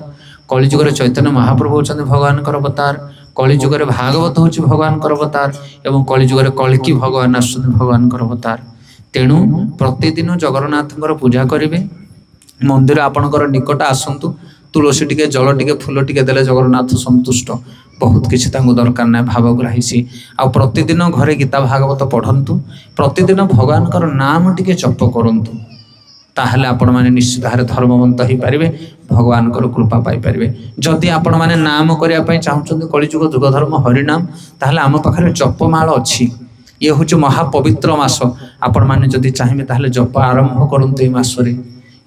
कलिजुगर चैतन्य महाप्रभु होउछन्ति भगवान अवतार, कलिजुगर भागवत होउछि भगवान अवतार एवं कलिजुगर कल्कि भगवान आसुछन्ति भगवान अवतार। तेणु प्रतिदिन जगन्नाथଙ୍କର पूजा करेंगे। मंदिर आपणकर निकट आसतु, तुलसी टिके जल टिके फूल टिके देले जगन्नाथ संतुष्ट। बहुत किसी दरकार ना भावग्राही सी आ प्रतिदिन घरे गीता भागवत पढ़ंतु, प्रतिदिन भगवानकर नाम टिके जप करंतु, ताहले आपण माने निश्चित भाव धर्मवंत हो पारे, भगवान कृपा पाई पारे। जदि आपण माने नाम करने चाहते कलिजुग जुग धर्म हरिनाम, ताहले आम पाखरे जपमाल अच्छी। ये हूँ महापवित्र मास। आपण माने जदि चाहिए ताहले जप आरंभ करंतु। ए मासरे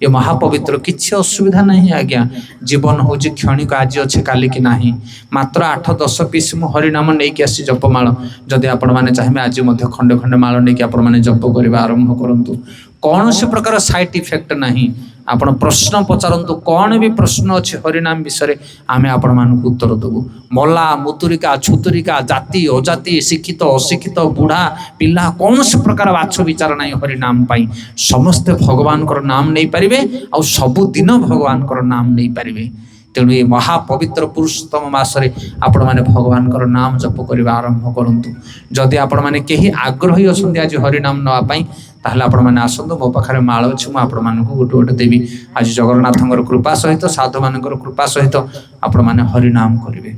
ये महापवित्र किसी असुविधा नहीं आज्ञा। जीवन हूँ क्षणिक, आज अच्छे काली की नहीं। मात्र 8-10 पीस मु हरिनाम नहीं आसी जपमाल। जदि आपण माने चाहिए आज खंडे खंडे माल नहीं आपण माने जप करने आरंभ करंतु। कौन से प्रकार साइड इफेक्ट नहीं। आपण प्रश्न पचारंतु, कौन भी प्रश्न अच्छे हरिनाम विषय आमे आपण मानक उत्तर देबु। मला मुतुरिका छुतुरिका जाति अजाति शिक्षित अशिक्षित बुढ़ा पिला कौन से प्रकार बाछ विचार नहीं हरिनाम पाई। समस्ते भगवान नाम नहीं पारे आ सबुदिन भगवान नाम नहीं पारे। तेणु ये महापवित्र पुरुषोत्तम मासरे आपण माने भगवान नाम जप करने आरंभ करंतु। जदि आपण माने केही आग्रही अछंती आज हरिनाम नवा पाई, ताहले आपण माने आसंतु। मो पाखरे माळ अछि, मु आपण मानकु गोटे गोटे देवी। आज जगन्नाथଙ୍କର कृपा सहित साधु मानकर कृपा सहित आपण माने हरिनाम करिवे।